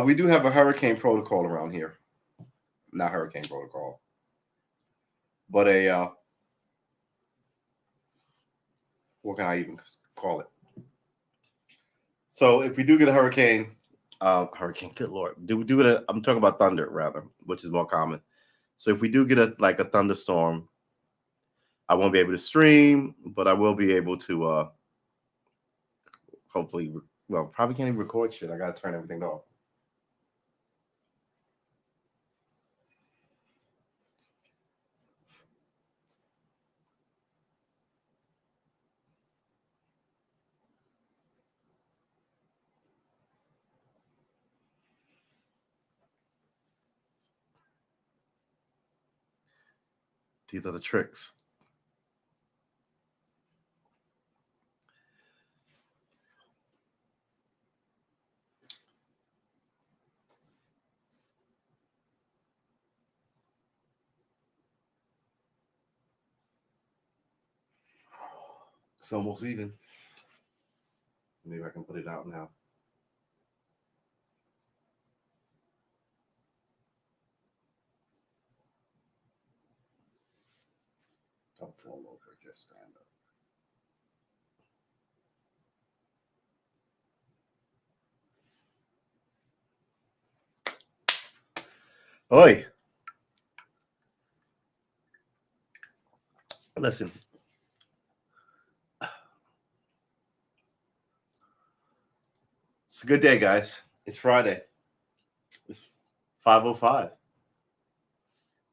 We do have a hurricane protocol around here. Not hurricane protocol, but a what can I even call it? So if we do get a hurricane, good Lord, we do get I'm talking about thunder rather, which is more common. So if we do get a thunderstorm, I won't be able to stream, but I will be able to hopefully, well, probably can't even record shit. I gotta turn everything off. These are the tricks. It's almost even. Maybe I can put it out now. Don't fall over, just stand up. Oi. Listen. It's a good day, guys. It's Friday. It's 5:05.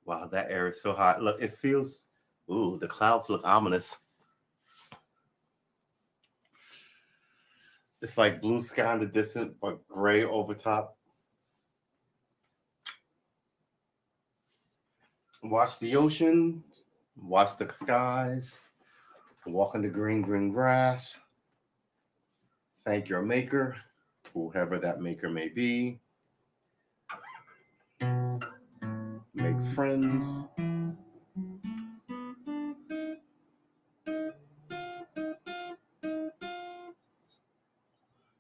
Wow, that air is so hot. Look, it feels, ooh, the clouds look ominous. It's like blue sky in the distance, but gray over top. Watch the ocean, watch the skies, walk in the green grass. Thank your maker, whoever that maker may be. Make friends.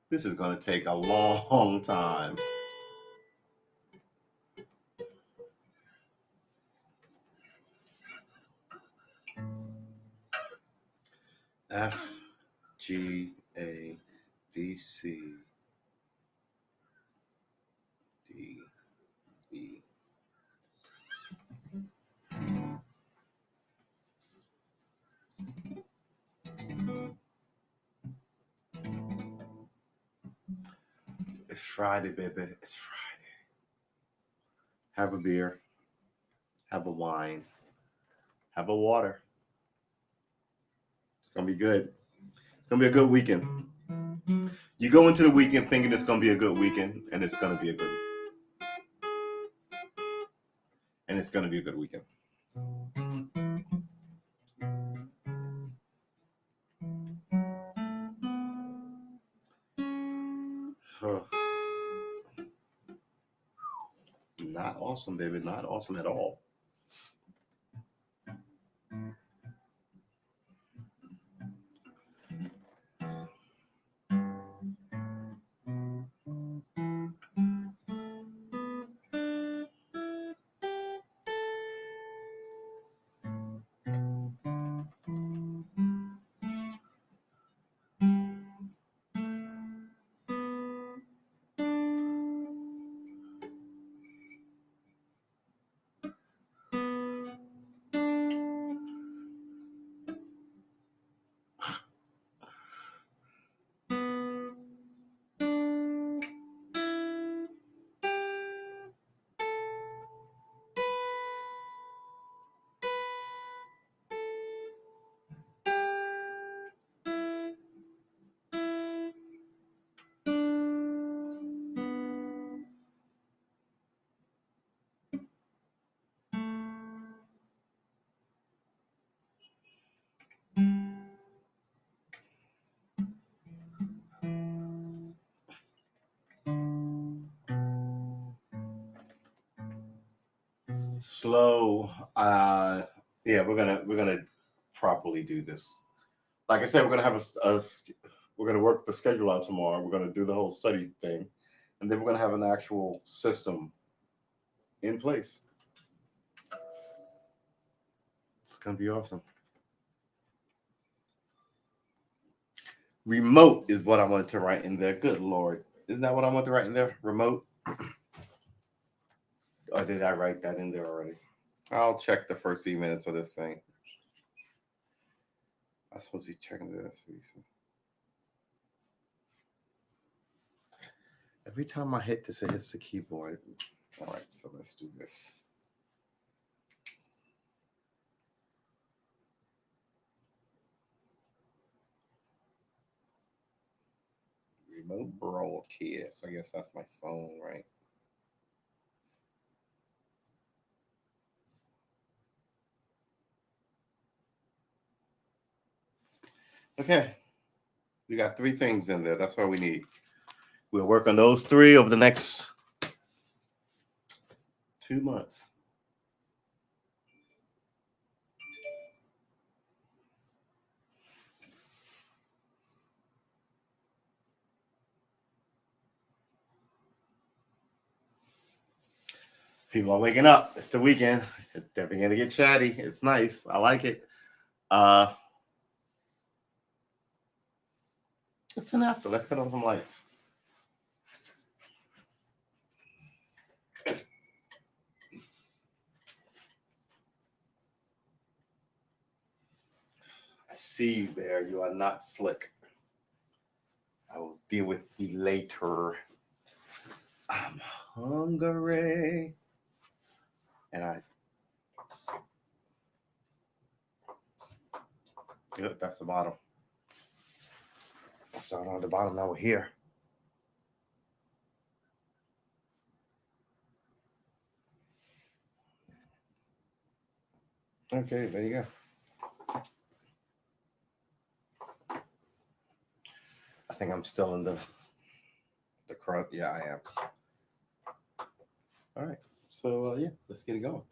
This is going to take a long time. F, G, A, B, C, D, E. It's Friday, baby. It's Friday. Have a beer. Have a wine. Have a water. It's going to be good. It's going to be a good weekend. You go into the weekend thinking it's going to be a good weekend, and it's going to be a good weekend. Not awesome, baby. Not awesome at all. slow. Yeah, we're gonna properly do this. Like I said, we're gonna have we're gonna work the schedule out tomorrow. We're gonna do the whole study thing, and then we're gonna have an actual system in place. It's gonna be awesome. Remote is what I wanted to write in there. Good Lord. Isn't that what I want to write in there? Remote? Or did I write that in there already? I'll check the first few minutes of this thing. I'm supposed to be checking this. Every time I hit this, it hits the keyboard. All right, so let's do this. Remote broadcast. I guess that's my phone, right? Okay. We got 3 things in there. That's all we need. We'll work on those 3 over the next 2 months. People are waking up. It's the weekend. It's definitely gonna get chatty. It's nice. I like it. It's an after. Let's cut on some lights. I see you there. You are not slick. I will deal with you later. I'm hungry. And yep, that's the bottom. Let's start on the bottom. Now we're here. Okay, there you go. I think I'm still in the crowd. Yeah, I am. All right. So, yeah, let's get it going.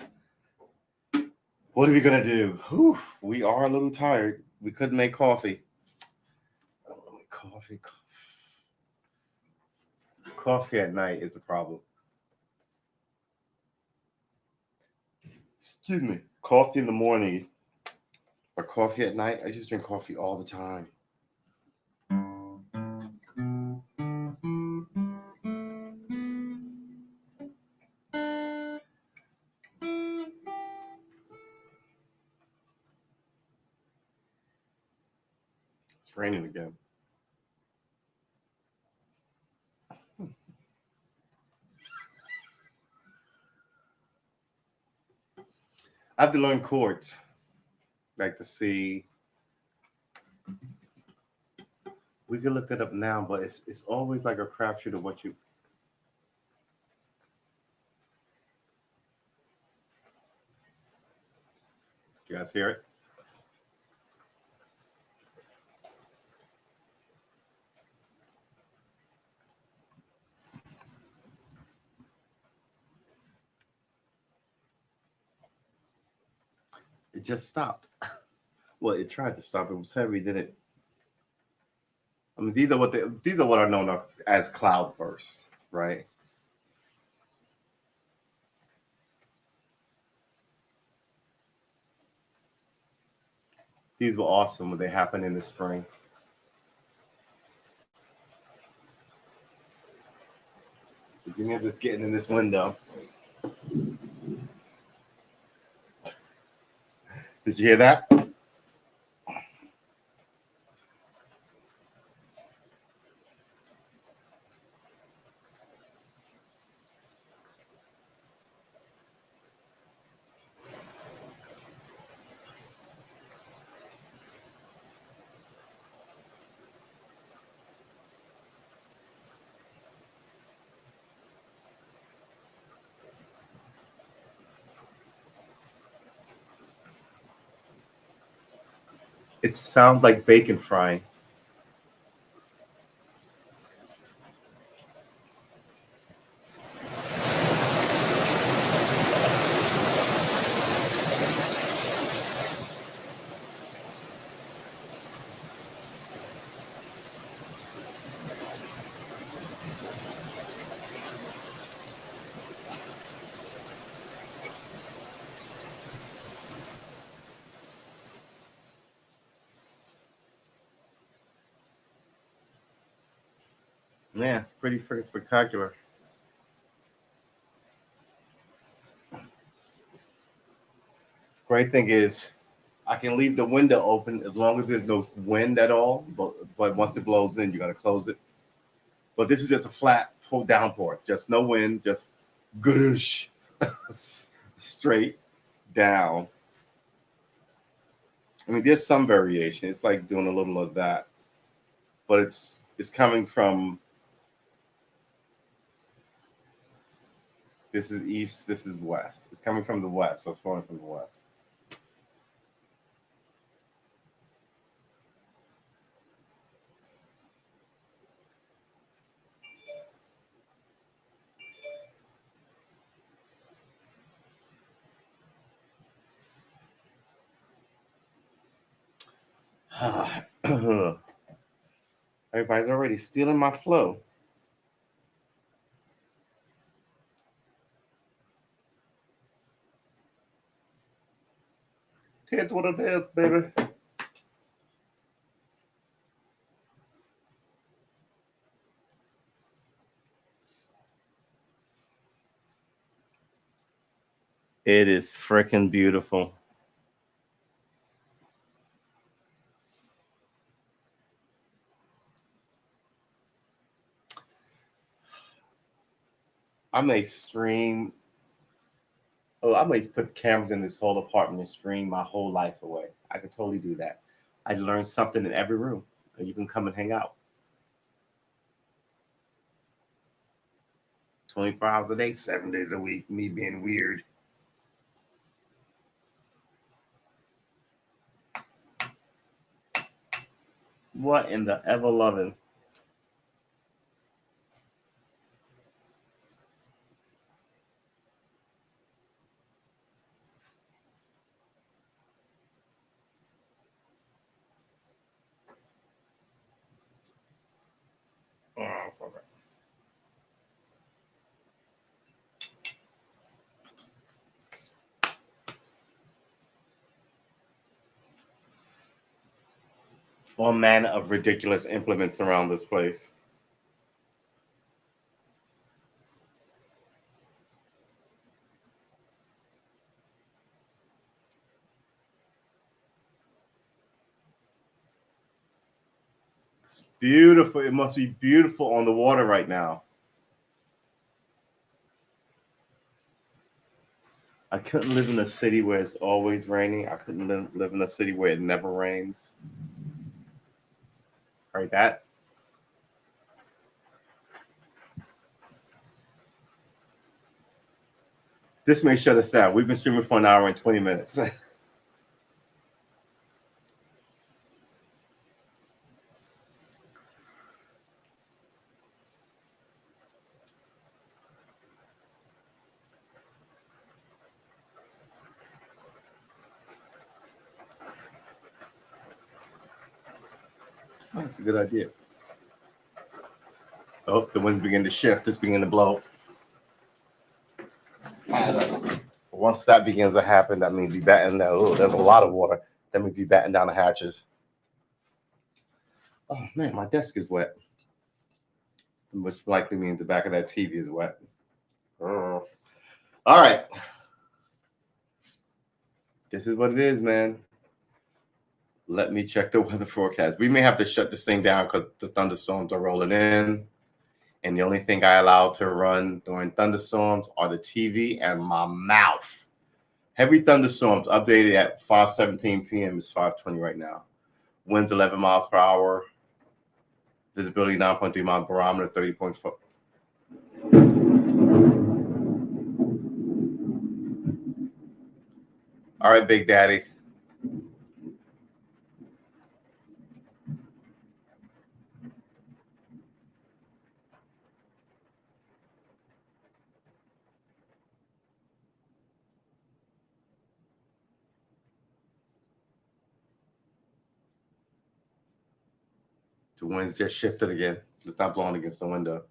What are we going to do? Whew, we are a little tired. We couldn't make coffee. Coffee at night is a problem. Excuse me. Coffee in the morning or coffee at night. I just drink coffee all the time. It's raining again. I have to learn chords, like the C. We can look it up now, but it's always like a crapshoot of what you. You guys hear it? It just stopped. Well, it tried to stop. It was heavy, then it. I mean, these are what are known as cloud bursts, right? These were awesome when they happened in the spring. Virginia just getting in this window. Did you hear that? It sounds like bacon frying. Yeah, it's pretty freaking spectacular. Great thing is, I can leave the window open as long as there's no wind at all. But once it blows in, you got to close it. But this is just a flat pull downpour, just no wind, just goosh, straight down. I mean, there's some variation. It's like doing a little of that, but it's coming from, this is east, this is west. It's coming from the west, so it's flowing from the west. Everybody's already stealing my flow. Here's what it is, baby. It is freaking beautiful. I may stream. Oh, I may put cameras in this whole apartment and stream my whole life away. I could totally do that. I learn something in every room, and you can come and hang out. 24 hours a day, 7 days a week. Me being weird. What in the ever loving? All manner of ridiculous implements around this place. It's beautiful. It must be beautiful on the water right now. I couldn't live in a city where it's always raining. I couldn't live in a city where it never rains. Right, that. This may shut us down. We've been streaming for an hour and 20 minutes. That's a good idea. Oh, the winds begin to shift. It's beginning to blow at us. Once that begins to happen, that means we batten down. Oh, there's a lot of water. That means we batten down the hatches. Oh man, my desk is wet, which likely means the back of that TV is wet. All right. This is what it is, man. Let me check the weather forecast. We may have to shut this thing down because the thunderstorms are rolling in. And the only thing I allow to run during thunderstorms are the TV and my mouth. Heavy thunderstorms updated at 5:17 p.m. It's 5:20 right now. Winds 11 miles per hour. Visibility 9.3 miles, barometer 30.4. All right, Big Daddy. The winds just shifted again. It's not blowing against the window.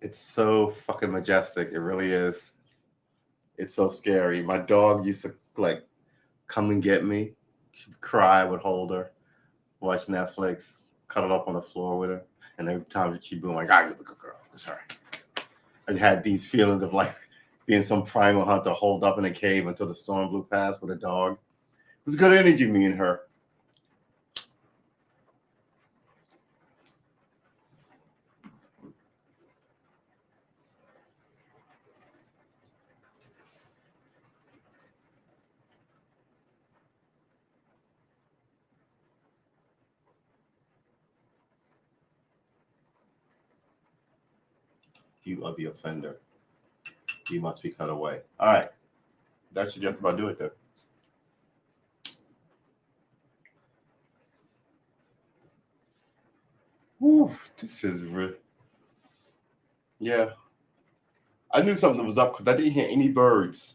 It's so fucking majestic. It really is. It's so scary. My dog used to like come and get me. She'd cry, I would hold her, watch Netflix, cuddle up on the floor with her. And every time that she'd be like, "Ah, you're a good girl. It's all right." I had these feelings of like being some primal hunter holed up in a cave until the storm blew past with a dog. It was good energy, me and her. You are the offender. You must be cut away. All right. That should just about do it then. Whew, this is yeah. I knew something was up because I didn't hear any birds.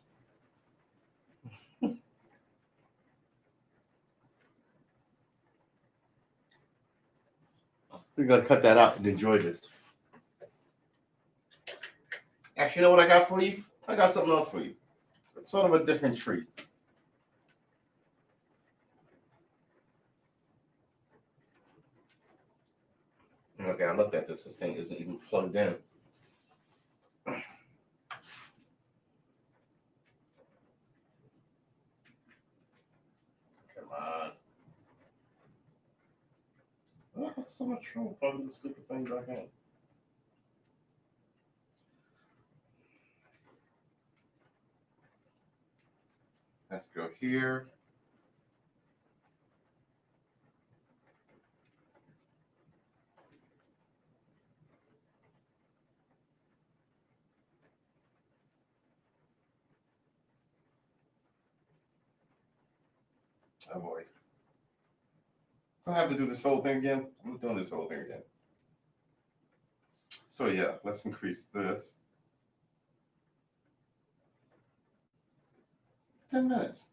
We're gonna cut that out and enjoy this. Actually, you know what I got for you? I got something else for you. It's sort of a different treat. Okay, I looked at this. This thing isn't even plugged in. Come on. I have so much trouble plugging this stupid thing back in. Let's go here. Oh boy. I have to do this whole thing again. I'm doing this whole thing again. So yeah, let's increase this. 10 minutes.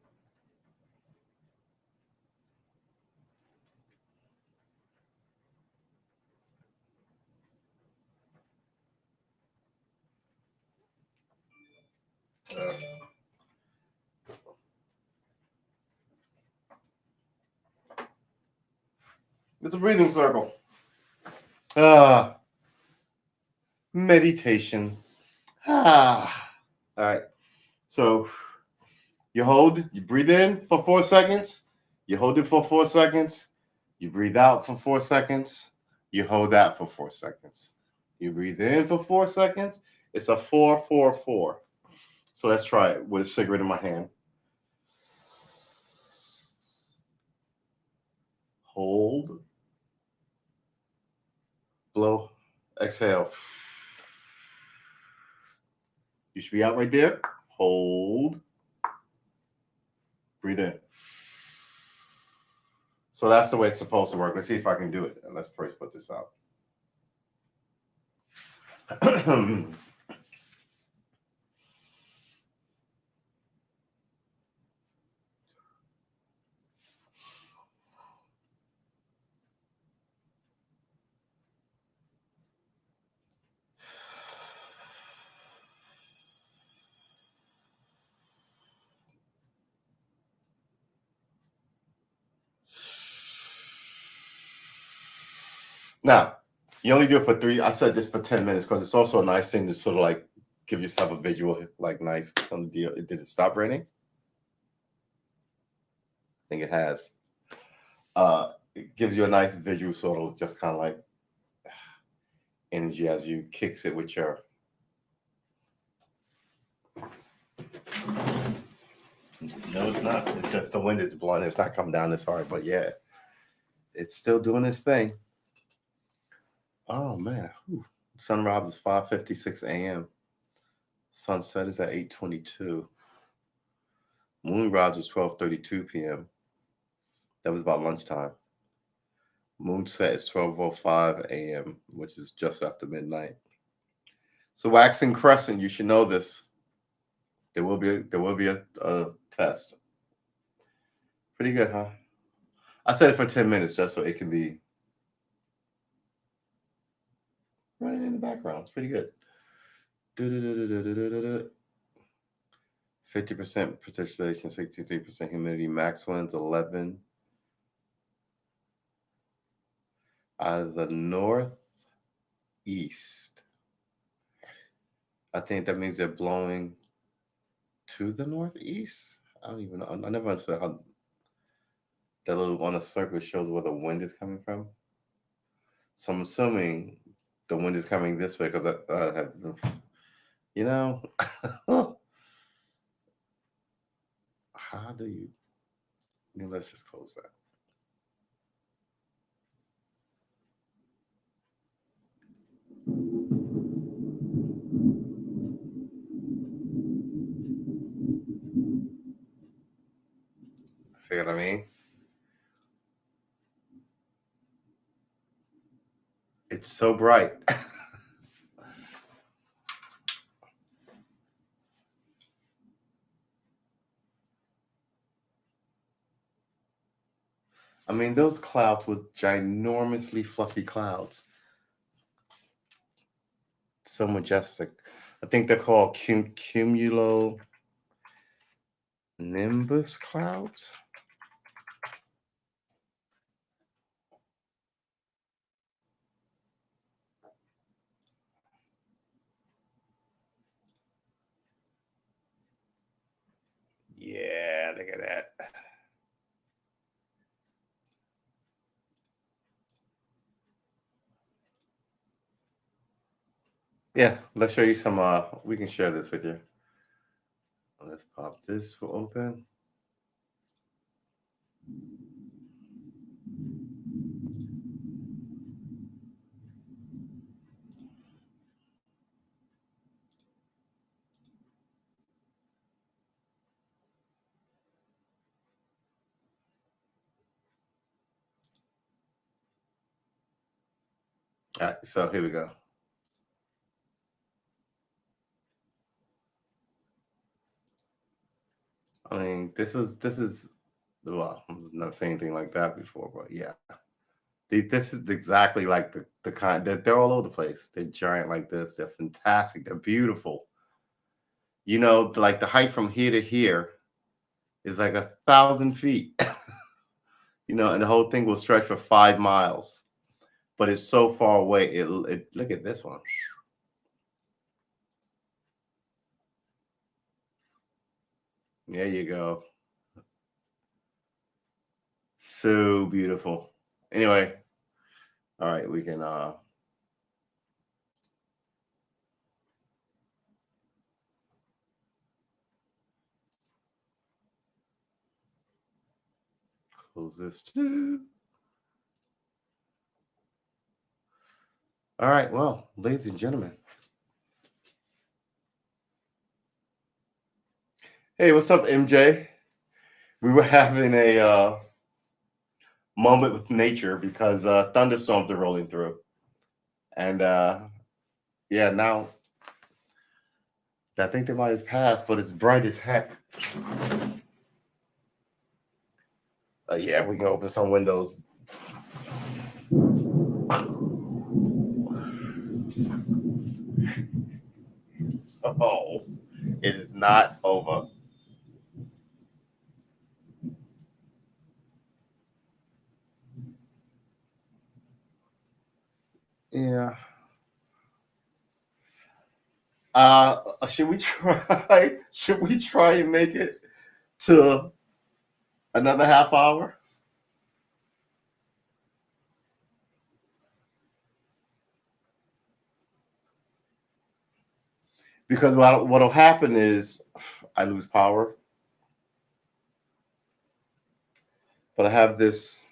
It's a breathing circle. Meditation. All right. So you hold, you breathe in for 4 seconds, you hold it for 4 seconds, you breathe out for 4 seconds, you hold that for 4 seconds. You breathe in for 4 seconds. It's a 4-4-4. So let's try it with a cigarette in my hand. Hold. Blow. Exhale. You should be out right there. Hold. Breathe in. So that's the way it's supposed to work. Let's see if I can do it. Let's first put this out. Now, you only do it for 3. I said this for 10 minutes because it's also a nice thing to sort of like give yourself a visual, like nice on the deal. Did it stop raining? I think it has. It gives you a nice visual sort of just kind of like energy as you kicks it with your. No, it's not. It's just the wind is blowing. It's not coming down this hard, but yeah, it's still doing its thing. Oh man, whew. Sunrise is 5:56 a.m. Sunset is at 8:22. Moonrise is 12:32 p.m. That was about lunchtime. Moonset is 12:05 a.m., which is just after midnight. So waxing crescent, you should know this. There will be a test. Pretty good, huh? I said it for 10 minutes just so it can be. running in the background. It's pretty good. 50% precipitation, 63% humidity, max winds 11. Out of the northeast. I think that means they're blowing to the northeast. I don't even know. I never understood how that little on a circle shows where the wind is coming from. So I'm assuming the wind is coming this way because I have, you know, how do you? Let's just close that. See what I mean? It's so bright. I mean, those clouds were ginormously fluffy clouds. So majestic. I think they're called cumulonimbus clouds. Yeah, look at that. Yeah, let's show you some. We can share this with you. Let's pop this open. All right, so here we go. I mean, this is well, I've never seen anything like that before, but yeah. This is exactly like the kind that they're all over the place. They're giant like this. They're fantastic. They're beautiful. Like the height from here to here is like 1,000 feet. And the whole thing will stretch for 5 miles, but it's so far away. It look at this one. There you go. So beautiful. Anyway, all right, we can close this too. All right, well, ladies and gentlemen. Hey, what's up, MJ? We were having a moment with nature because thunderstorms are rolling through. And yeah, now I think they might have passed, but it's bright as heck. Yeah, we can open some windows. Oh, it is not over. Yeah. Should we try? Should we try and make it to another half hour? Because what'll happen is I lose power, but I have this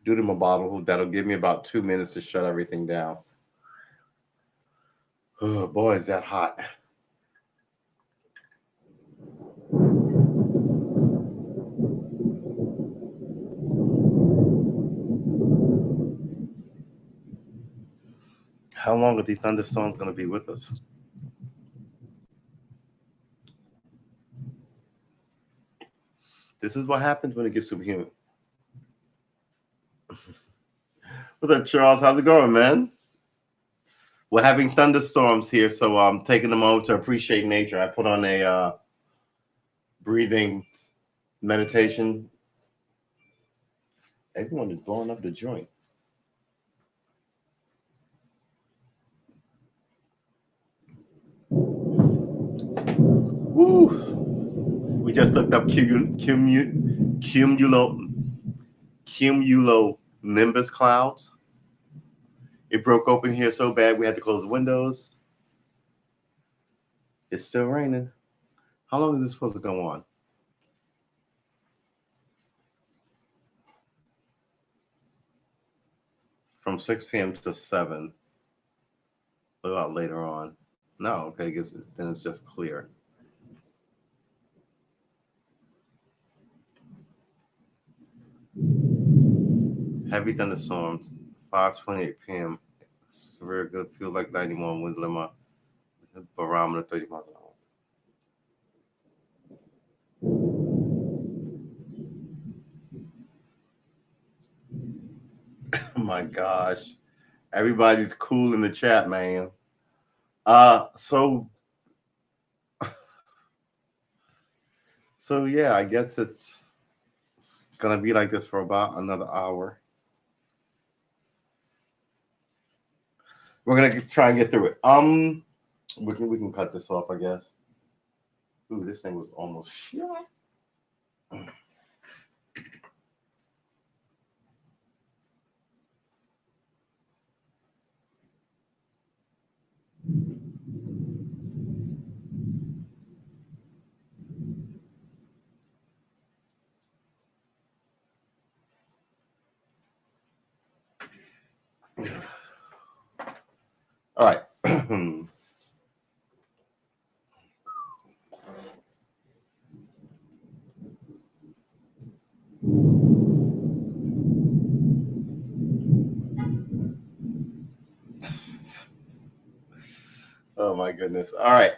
Deuterum bottle that'll give me about 2 minutes to shut everything down. Oh boy, is that hot! How long are these thunderstorms going to be with us? This is what happens when it gets super humid. What's up, Charles? How's it going, man? We're having thunderstorms here, so I'm taking a moment to appreciate nature. I put on a breathing meditation. Everyone is blowing up the joint. Woo! We just looked up cumulonimbus clouds. It broke open here so bad we had to close the windows. It's still raining. How long is this supposed to go on? From 6 p.m. to 7. What about later on? No, okay, I guess then it's just clear. Heavy thunderstorms, 5:28 p.m. Severe good, feel like 91 wind limit, barometer 30 miles an hour. Oh my gosh. Everybody's cool in the chat, man. So yeah, I guess it's gonna be like this for about another hour. We're gonna try and get through it. We can cut this off, I guess. Ooh, this thing was almost shot. All right. Oh my goodness. All right.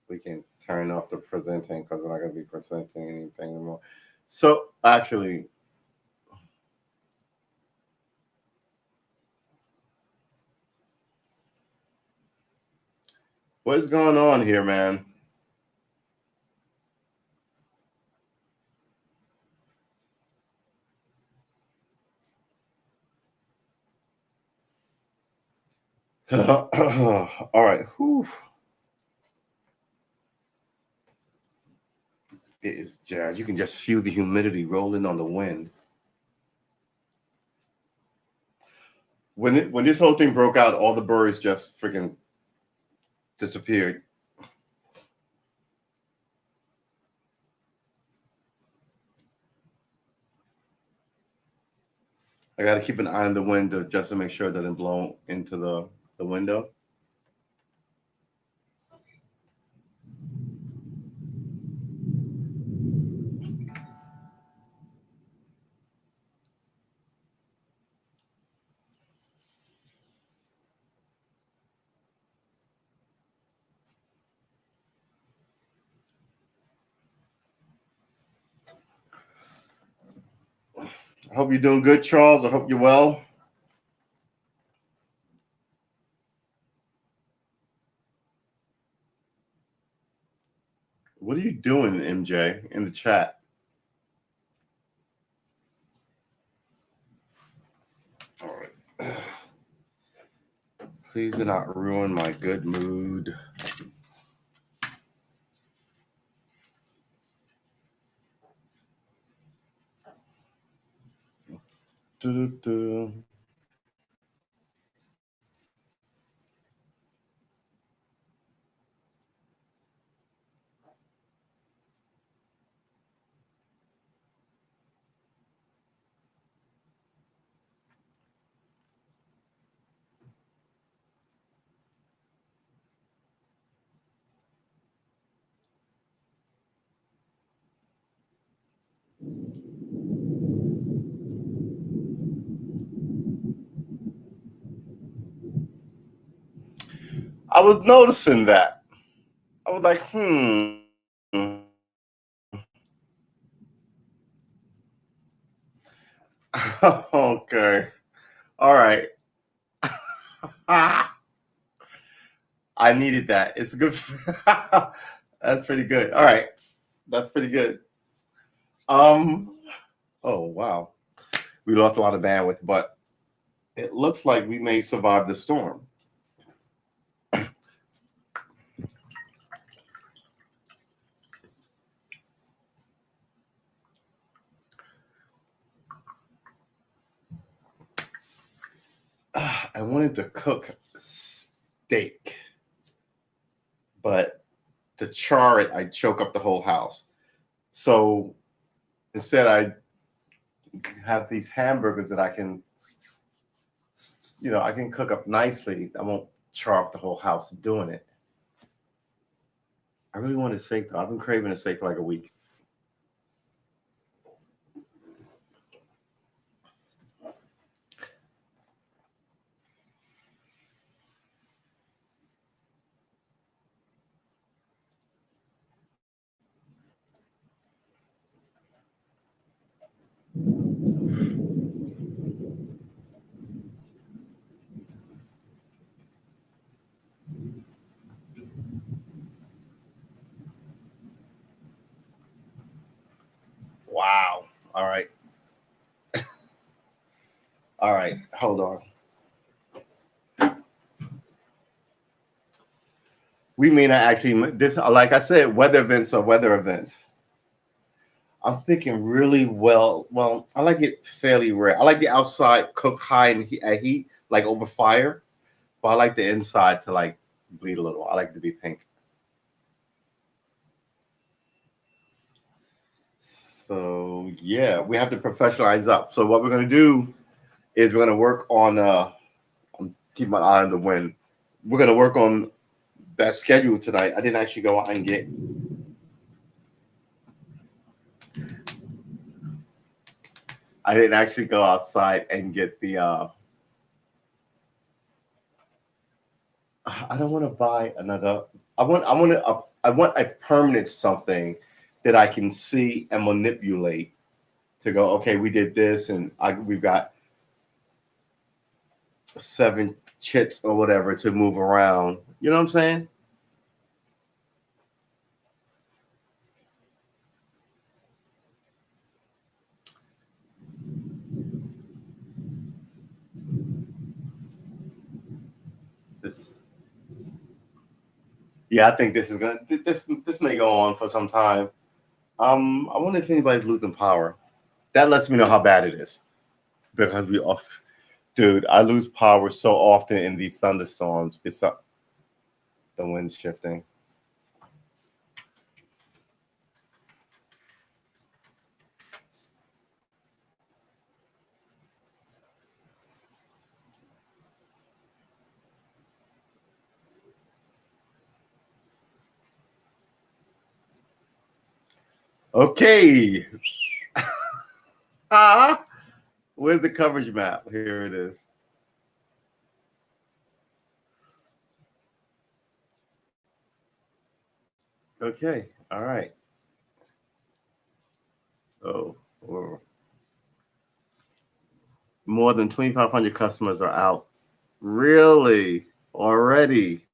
We can turn off the presenting because we're not going to be presenting anything anymore. So actually, what's going on here, man? All right. Whew. It is jazz. You can just feel the humidity rolling on the wind. When this whole thing broke out, all the birds just freaking disappeared. I got to keep an eye on the window just to make sure it doesn't blow into the window. I hope you're doing good, Charles. I hope you're well. What are you doing, MJ, in the chat? All right. Please do not ruin my good mood. Do-do-do. I was noticing that. I was like, Okay. All right. I needed that. It's good. That's pretty good. All right. That's pretty good. Um. Oh wow. We lost a lot of bandwidth, but it looks like we may survive the storm. I wanted to cook steak, but to char it, I'd choke up the whole house. So instead, I have these hamburgers that I can, I can cook up nicely. I won't char up the whole house doing it. I really wanted steak though. I've been craving a steak for like a week. Wow. All right. All right. Hold on. We may not actually this. Like I said, weather events are weather events. I'm thinking really well. Well, I like it fairly rare. I like the outside cooked high at heat, like over fire. But I like the inside to like bleed a little. I like it to be pink. So yeah, we have to professionalize up. So what we're gonna do is we're gonna work on. I'm keeping my eye on the wind. We're gonna work on that schedule tonight. I didn't actually go out and get. I didn't actually go outside and get the. I don't want to buy another. I want a permanent something that I can see and manipulate to go. Okay, we did this, and we've got 7 chits or whatever to move around. You know what I'm saying? Yeah, I think this is gonna this may go on for some time. I wonder if anybody's losing power. That lets me know how bad it is because we off. Dude, I lose power so often in these thunderstorms. It's up. The wind's shifting. Okay. Where's the coverage map? Here it is. Okay. All right. Oh, more than 2,500 customers are out. Really? Already?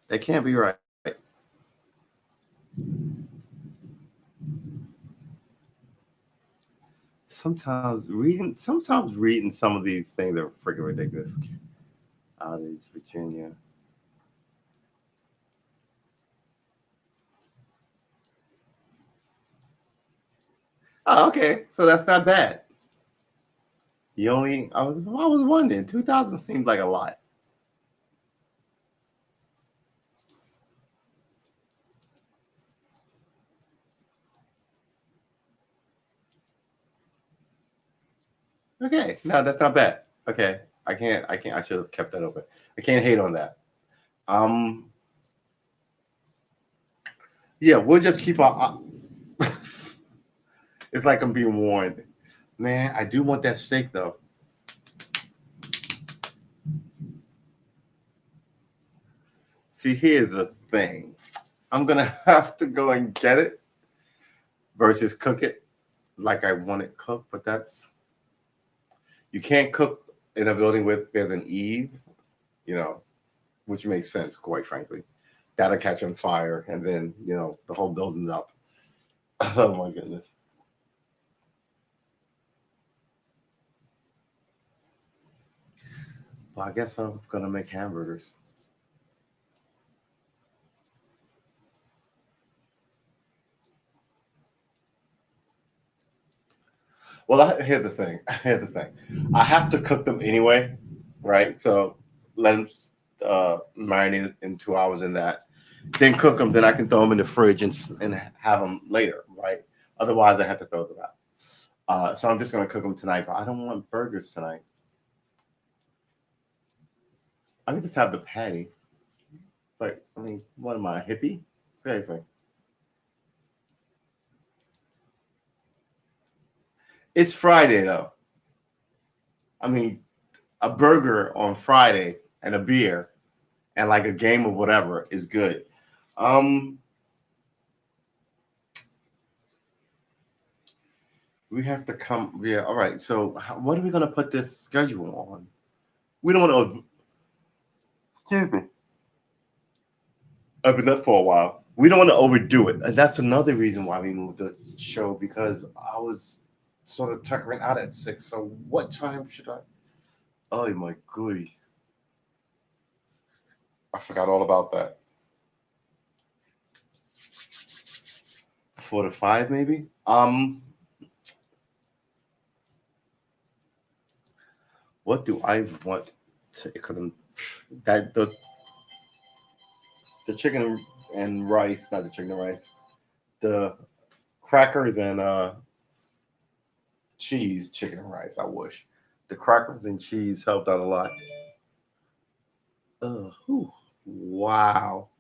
That can't be right. Sometimes reading some of these things are freaking ridiculous. Outage, Virginia. Oh, okay. So that's not bad. I was wondering. 2,000 seems like a lot. Okay, no, that's not bad. Okay, I should have kept that open. I can't hate on that. Yeah, we'll just keep our. It's like I'm being warned. Man, I do want that steak though. See, here's the thing. I'm gonna have to go and get it versus cook it like I want it cooked, but that's you can't cook in a building with there's an eave, you know, which makes sense, quite frankly. That'll catch on fire, and then the whole building's up. Oh my goodness. Well, I guess I'm gonna make hamburgers. Well, here's the thing. Here's the thing. I have to cook them anyway, right? So let them marinate in 2 hours in that. Then cook them. Then I can throw them in the fridge and have them later, right? Otherwise, I have to throw them out. So I'm just gonna cook them tonight. But I don't want burgers tonight. I can just have the patty. Like, I mean, what am I, a hippie? Seriously. It's Friday though. I mean, a burger on Friday and a beer and like a game of whatever is good. Um, we have to come. Yeah, all right. So, what are we gonna put this schedule on? We don't want to. Excuse me. I've been up for a while. We don't want to overdo it, and that's another reason why we moved the show because I was sort of tuckering out at 6. So, what time should I? Oh my goody! I forgot all about that. 4 to 5, maybe. What do I want to? Because that the chicken and rice, not the chicken and rice, the crackers and cheese, chicken and rice. I wish the crackers and cheese helped out a lot. Whew. Wow.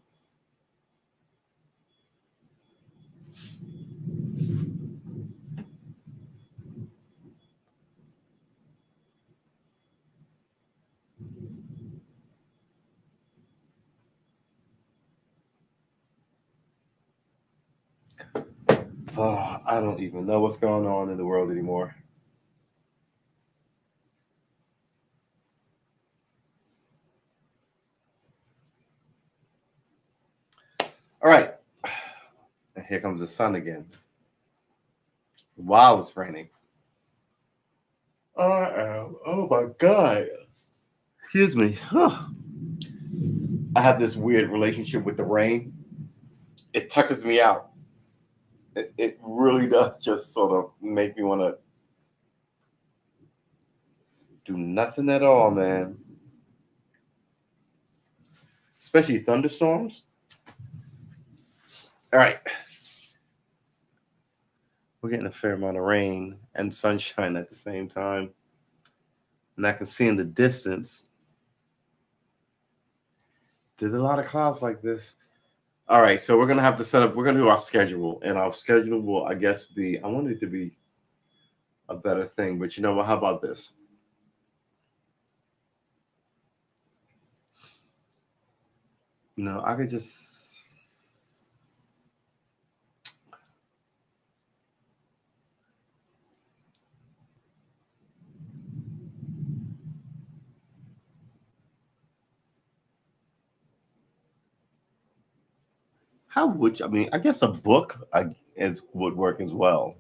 I don't even know what's going on in the world anymore. All right. And here comes the sun again. While it's raining. I am. Oh my God. Excuse me. Huh. I have this weird relationship with the rain. It tuckers me out. It really does just sort of make me want to do nothing at all, man. Especially thunderstorms. All right. We're getting a fair amount of rain and sunshine at the same time. And I can see in the distance, there's a lot of clouds like this. All right. So we're going to have to set up, we're going to do our schedule. And our schedule will, I guess, be, I want it to be a better thing. But you know what? How about this? No, I could just. How would you, I mean, I guess a book would work as well.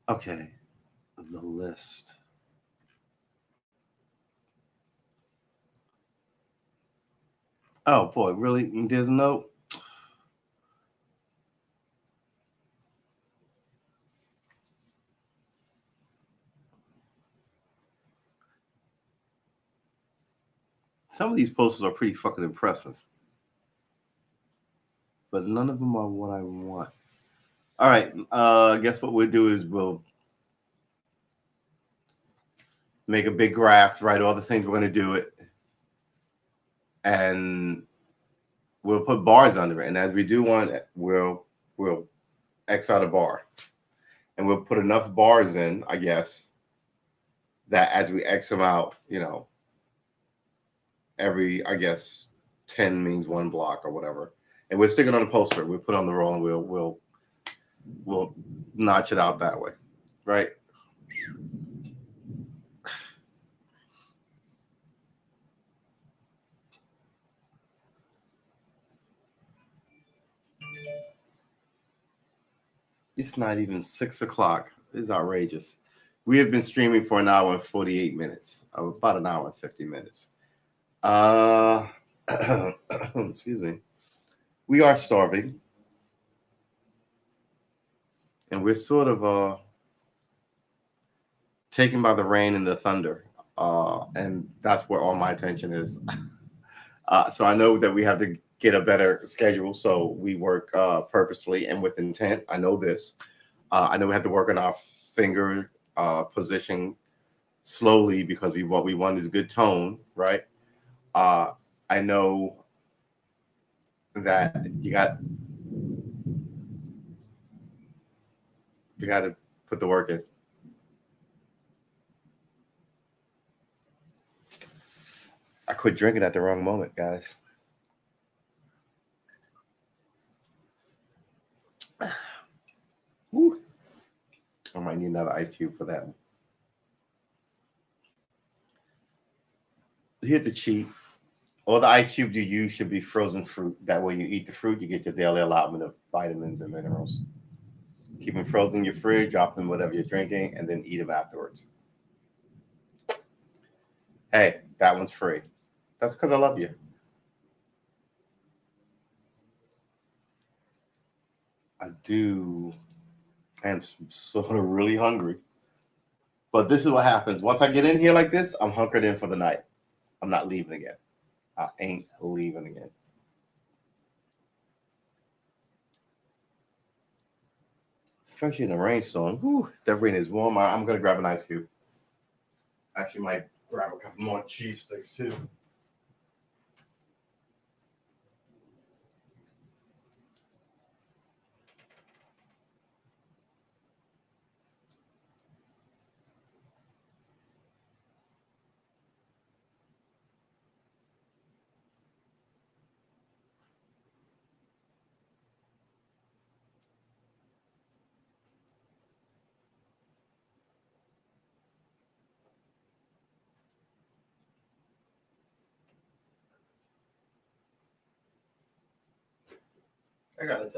Okay, the list. Oh boy, really? There's no. Some of these posters are pretty fucking impressive, but none of them are what I want. All right, guess what we'll do is we'll make a big graph, write all the things we're going to do it, and we'll put bars under it. And as we do one, we'll X out a bar, and we'll put enough bars in, I guess, that as we X them out, you know, every, I guess, 10 means one block or whatever. And we'll stick it on a poster. We'll put it on the roll and we'll notch it out that way, right? It's not even 6 o'clock. It's outrageous. We have been streaming for an hour and 48 minutes, about an hour and 50 minutes. Excuse me. We are starving. And we're sort of taken by the rain and the thunder. And that's where all my attention is. So I know that we have to get a better schedule. So we work purposefully and with intent. I know this. I know we have to work on our finger position slowly because what we want is good tone, right? I know that you got to put the work in. I quit drinking at the wrong moment, guys. Woo. I might need another ice cube for that one. Here's the cheat. All the ice cubes you use should be frozen fruit. That way you eat the fruit, you get your daily allotment of vitamins and minerals. Keep them frozen in your fridge, drop them in whatever you're drinking, and then eat them afterwards. Hey, that one's free. That's because I love you. I am sort of really hungry. But this is what happens. Once I get in here like this, I'm hunkered in for the night. I'm not leaving again. I ain't leaving again. Especially in a rainstorm. Whew, that rain is warm. I'm going to grab an ice cube. Actually, might grab a couple more cheese sticks too.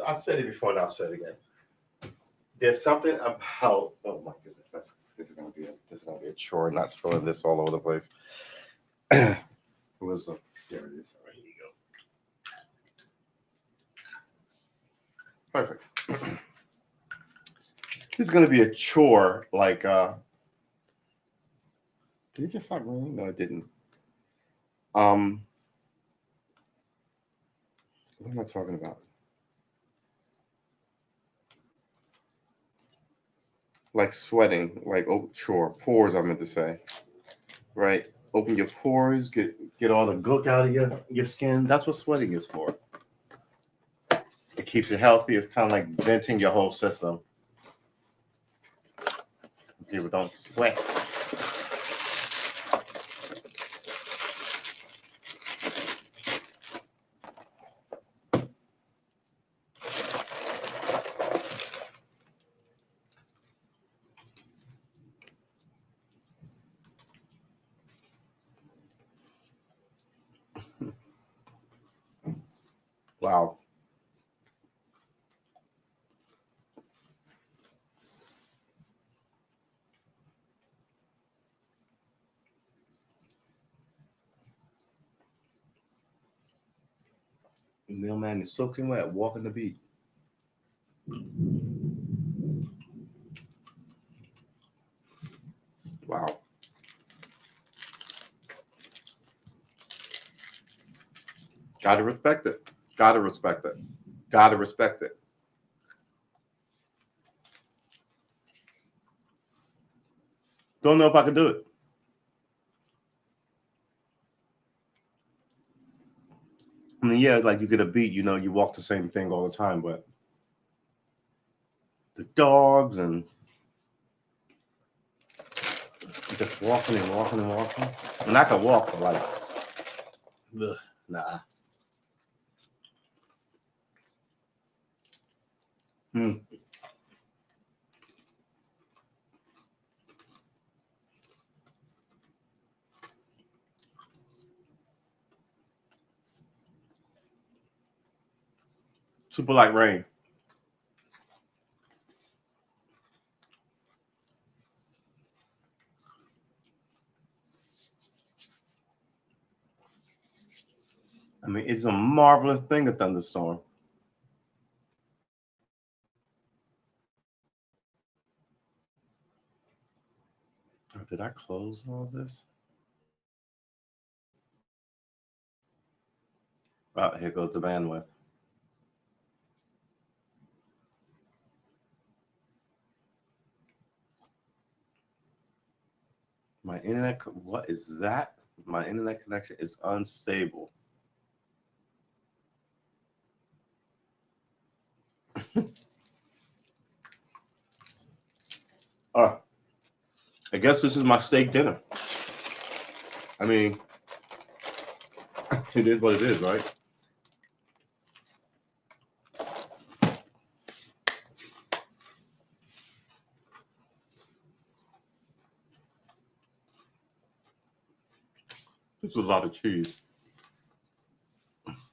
I said it before and I'll say it again. There's something about, oh my goodness, this is gonna be a chore, not throwing this all over the place. There it is. All right, here you go. Perfect. This is gonna be a chore, like did it just stop raining? No, it didn't. What am I talking about? Like sweating, like pores, I meant to say. Right? Open your pores, get all the gook out of your skin. That's what sweating is for. It keeps you healthy. It's kind of like venting your whole system. People don't sweat. Wow. The mailman is soaking wet, walking the beat. Wow. Gotta respect it. Gotta respect it. Gotta respect it. Don't know if I can do it. I mean, yeah, like you get a beat, you know, you walk the same thing all the time, but the dogs and just walking and walking and walking. And I could walk, but like, ugh, nah. Super like rain. I mean, it's a marvelous thing, a thunderstorm. Did I close all this? Oh, here goes the bandwidth. My internet, what is that? My internet connection is unstable. Oh, I guess this is my steak dinner. I mean, it is what it is, right? This is a lot of cheese. Okay,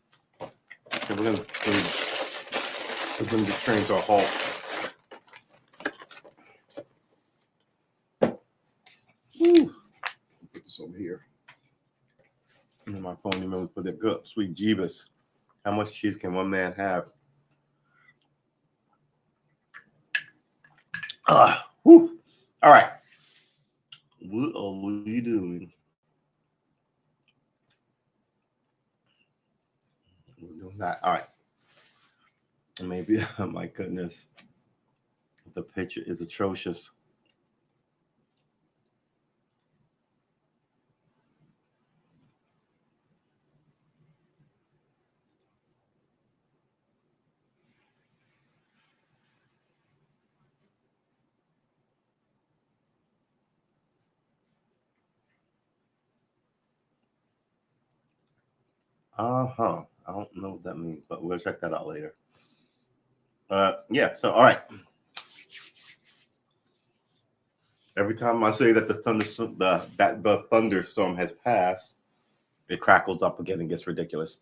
we're gonna bring the train to a halt. Woo. Put this over here. And then my phone, remember, put that good sweet Jeebus. How much cheese can one man have? Whew. All right. What are we doing? We're doing that. All right. Maybe, oh my goodness. The picture is atrocious. I don't know what that means, but we'll check that out later. Yeah, so all right. Every time I say that the thunderstorm has passed, it crackles up again and gets ridiculous.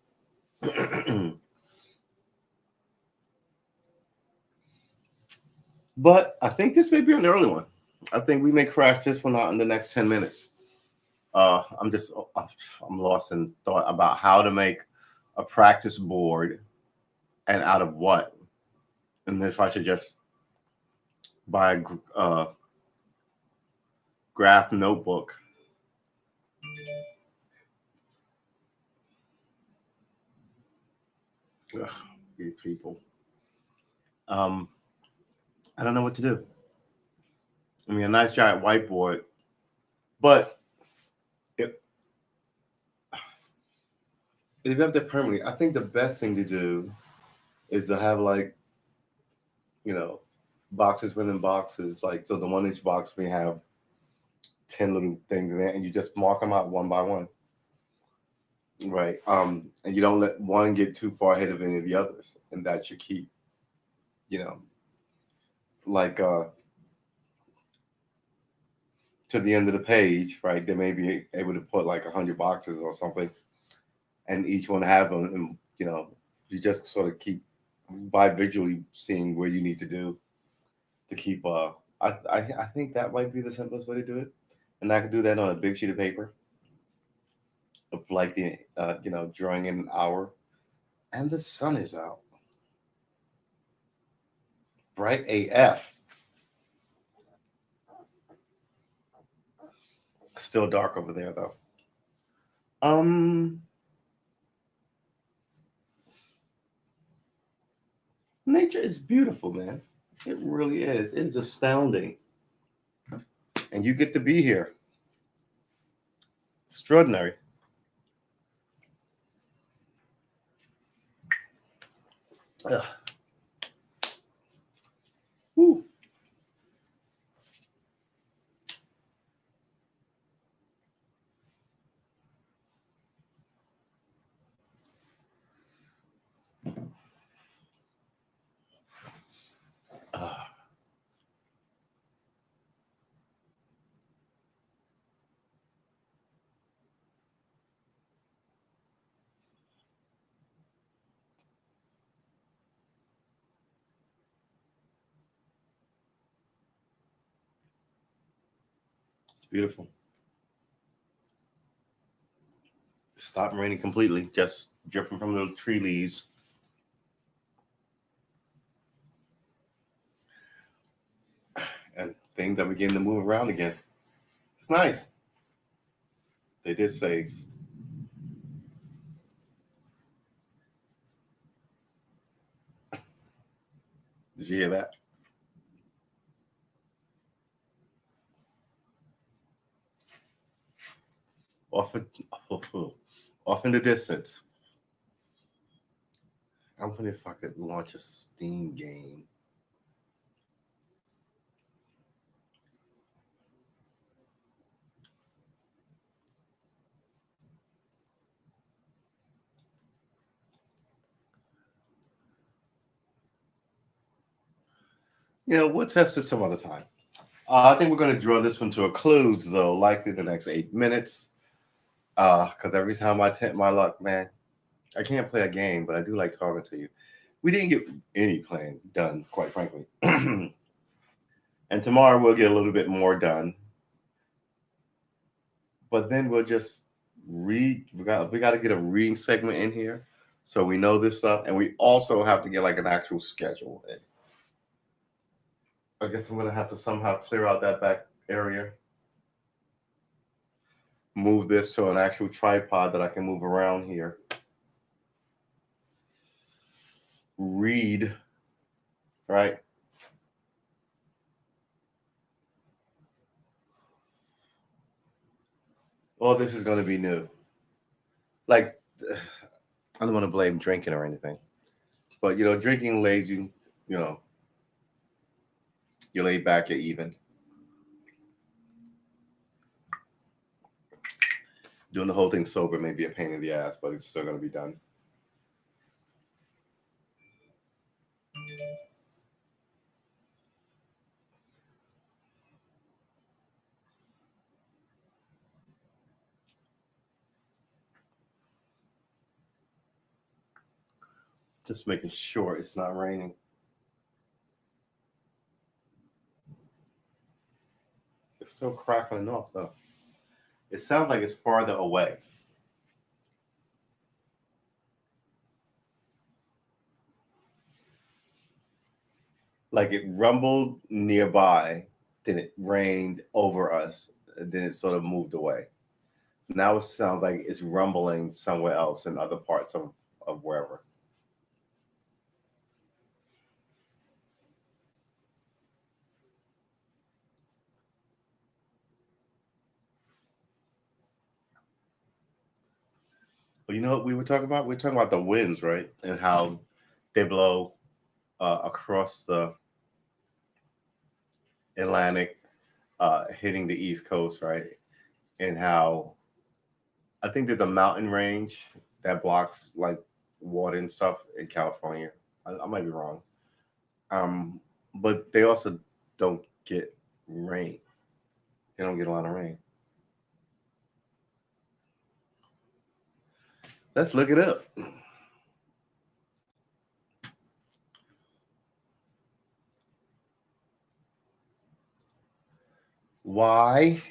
But I think this may be an early one. I think we may crash this one out in the next 10 minutes. I'm lost in thought about how to make a practice board and out of what, and if I should just buy a graph notebook. Ugh, these people. I don't know what to do. I mean, a nice giant whiteboard, but if you have that permanently, I think the best thing to do is to have, like, boxes within boxes. Like, so the 1-inch box may have 10 little things in there, and you just mark them out one by one. Right. And you don't let one get too far ahead of any of the others. And that should keep, like to the end of the page, right? They may be able to put like 100 boxes or something, and each one have them, and you just sort of keep by visually seeing where you need to do to keep I think that might be the simplest way to do it. And I could do that on a big sheet of paper, of like the drawing in an hour. And the sun is out. Bright AF. Still dark over there though. Nature is beautiful, man. It really is. It is astounding. And you get to be here. Extraordinary. Ugh. Woo. Ah. It's beautiful. Stopped raining completely, just dripping from the tree leaves. And things are beginning to move around again. It's nice. They did say. Did you hear that? Off in the distance. I wonder if I could launch a Steam game. We'll test it some other time. I think we're going to draw this one to a close, though, likely the next 8 minutes. Because every time I tempt my luck, man, I can't play a game, but I do like talking to you. We didn't get any playing done, quite frankly. And tomorrow we'll get a little bit more done. But then we'll just read. We got to get a reading segment in here, so we know this stuff, and we also have to get like an actual schedule in. I guess I'm gonna have to somehow clear out that back area. Move this to an actual tripod that I can move around here. Read, right? All this is going to be new. Like, I don't want to blame drinking or anything, but drinking lays you, you lay back, you're even. Doing the whole thing sober may be a pain in the ass, but it's still going to be done. Just making sure it's not raining. It's still crackling off, though. It sounds like it's farther away. Like it rumbled nearby, then it rained over us, and then it sort of moved away. Now it sounds like it's rumbling somewhere else in other parts of wherever. But you know what we were talking about? We were talking about the winds, right? And how they blow across the Atlantic, hitting the East Coast, right? And how I think there's a mountain range that blocks like water and stuff in California. I might be wrong. But they also don't get rain. They don't get a lot of rain. Let's look it up. Why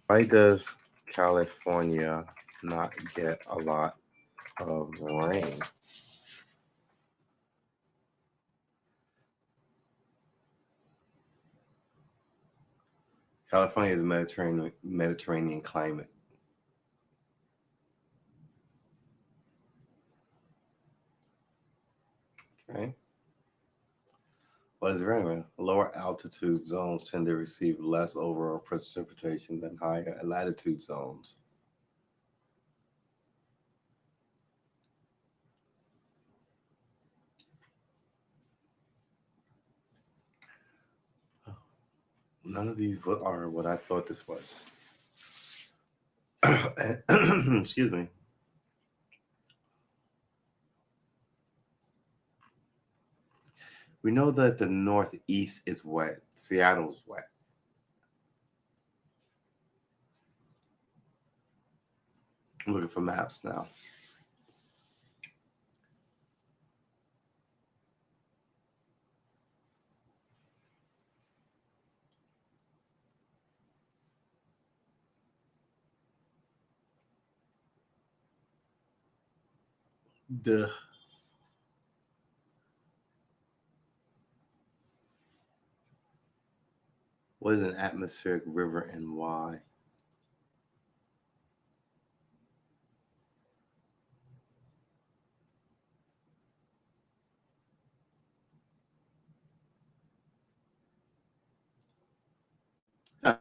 does California not get a lot of rain? California is Mediterranean climate. Okay. What is it anyway? Lower altitude zones tend to receive less overall precipitation than higher latitude zones. None of these are what I thought this was. Excuse me. We know that the Northeast is wet. Seattle's wet. I'm looking for maps now. The What is an atmospheric river and why? All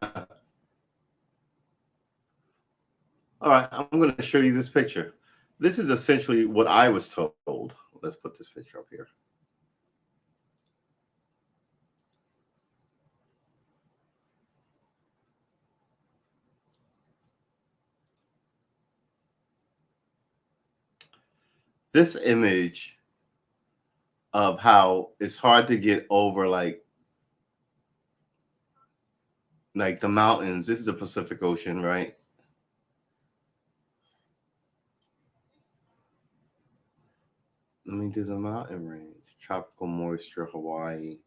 right, I'm going to show you this picture. This is essentially what I was told. Let's put this picture up here. This image of how it's hard to get over like the mountains. This is the Pacific Ocean, right? I mean, there's a mountain range, tropical moisture, Hawaii.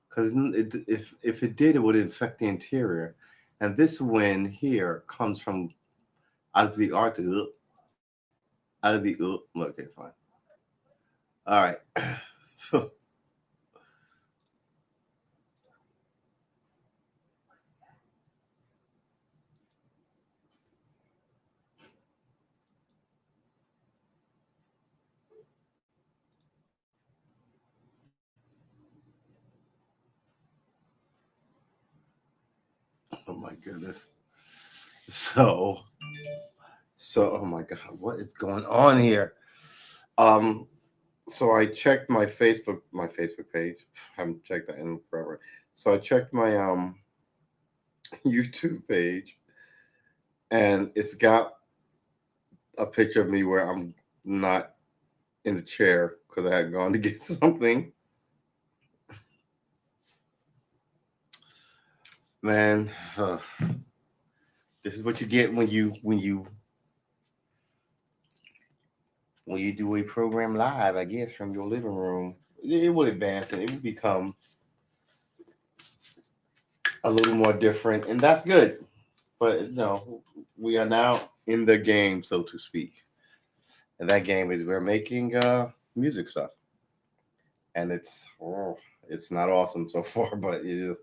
Because if it did, it would infect the interior. And this wind here comes from out of the Arctic, out of the okay, fine. All right. Oh my goodness. So oh my God, what is going on here? So I checked my Facebook page. Haven't checked that in forever. So I checked my YouTube page, and it's got a picture of me where I'm not in the chair because I had gone to get something. Man, this is what you get when you do a program live, I guess, from your living room. It will advance and it will become a little more different, and that's good. But no, we are now in the game, so to speak. And that game is we're making music stuff. And it's not awesome so far, but it is.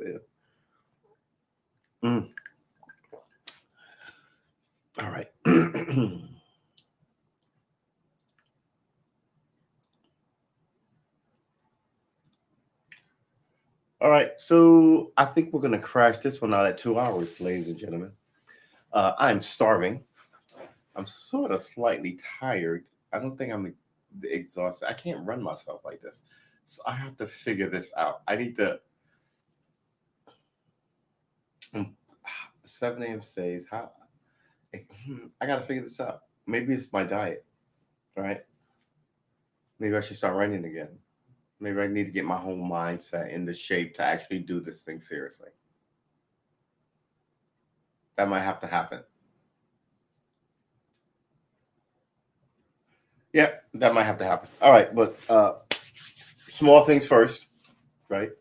Mm. All right. All right, so I think we're going to crash this one out at 2 hours, ladies and gentlemen. I'm starving. I'm sort of slightly tired. I don't think I'm exhausted. I can't run myself like this. So I have to figure this out. I need to. 7 a.m. says, how? I got to figure this out. Maybe it's my diet, right? Maybe I should start running again. Maybe I need to get my whole mindset in the shape to actually do this thing seriously. That might have to happen. Yeah, that might have to happen. All right, but small things first, right?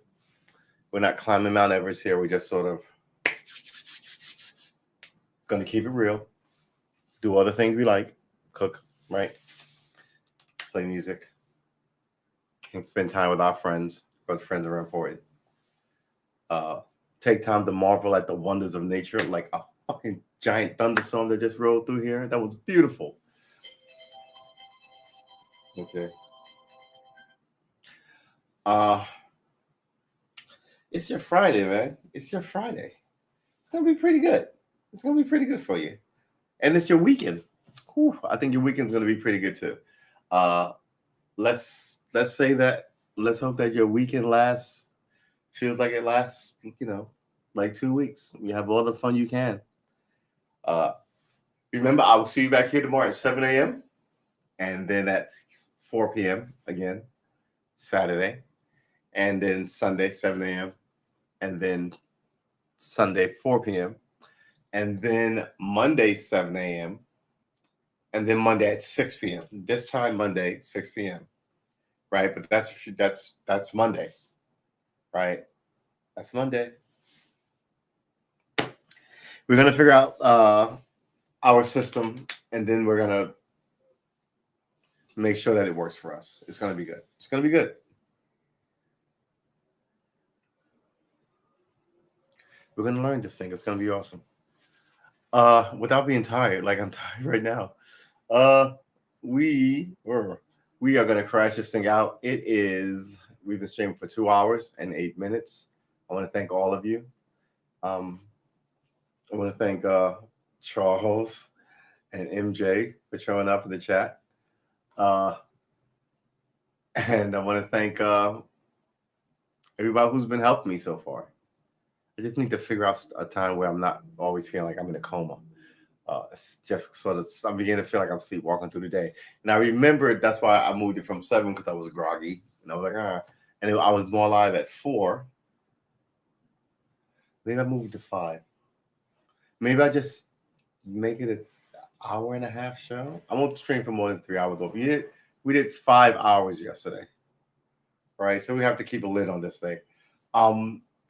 We're not climbing Mount Everest here. We're just sort of going to keep it real, do other things we like, cook, right? Play music, and spend time with our friends, because friends are important. Take time to marvel at the wonders of nature, like a fucking giant thunderstorm that just rolled through here. That was beautiful. Okay. It's your Friday, man. It's your Friday. It's gonna be pretty good. It's gonna be pretty good for you, and it's your weekend. Whew, I think your weekend's gonna be pretty good too. Uh, let's say that. Let's hope that your weekend lasts. Feels like it lasts. Like 2 weeks. You have all the fun you can. Uh, remember, I will see you back here tomorrow at 7 a.m. and then at 4 p.m. again, Saturday, and then Sunday 7 a.m. and then Sunday 4 p.m. and then Monday 7 a.m. and then Monday at 6 p.m. This time Monday 6 p.m. Right, but that's Monday, right? That's Monday. We're gonna figure out our system, and then we're gonna make sure that it works for us. It's gonna be good. It's gonna be good. We're gonna learn this thing. It's gonna be awesome. Without being tired, like I'm tired right now. We are gonna crash this thing out. We've been streaming for 2 hours and 8 minutes. I want to thank all of you. I want to thank Charles and MJ for showing up in the chat. And I want to thank everybody who's been helping me so far. I just need to figure out a time where I'm not always feeling like I'm in a coma. It's just sort of, I'm beginning to feel like I'm sleepwalking through the day. And I remembered that's why I moved it from 7 because I was groggy. And I was like, and I was more alive at 4. Maybe I moved to 5. Maybe I just make it an hour and a half show. I won't stream for more than 3 hours. We did 5 hours yesterday. Right? So we have to keep a lid on this thing.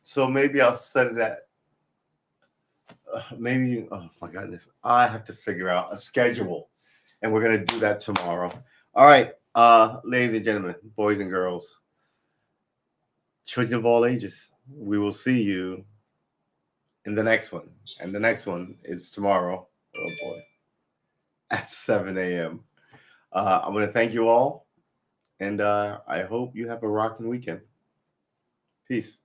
So maybe I'll set it at maybe, oh my goodness, I have to figure out a schedule, and we're gonna do that tomorrow. All right, ladies and gentlemen, boys and girls, children of all ages, we will see you in the next one, and the next one is tomorrow. Oh boy, at 7 a.m. I want to thank you all, and I hope you have a rocking weekend. Peace.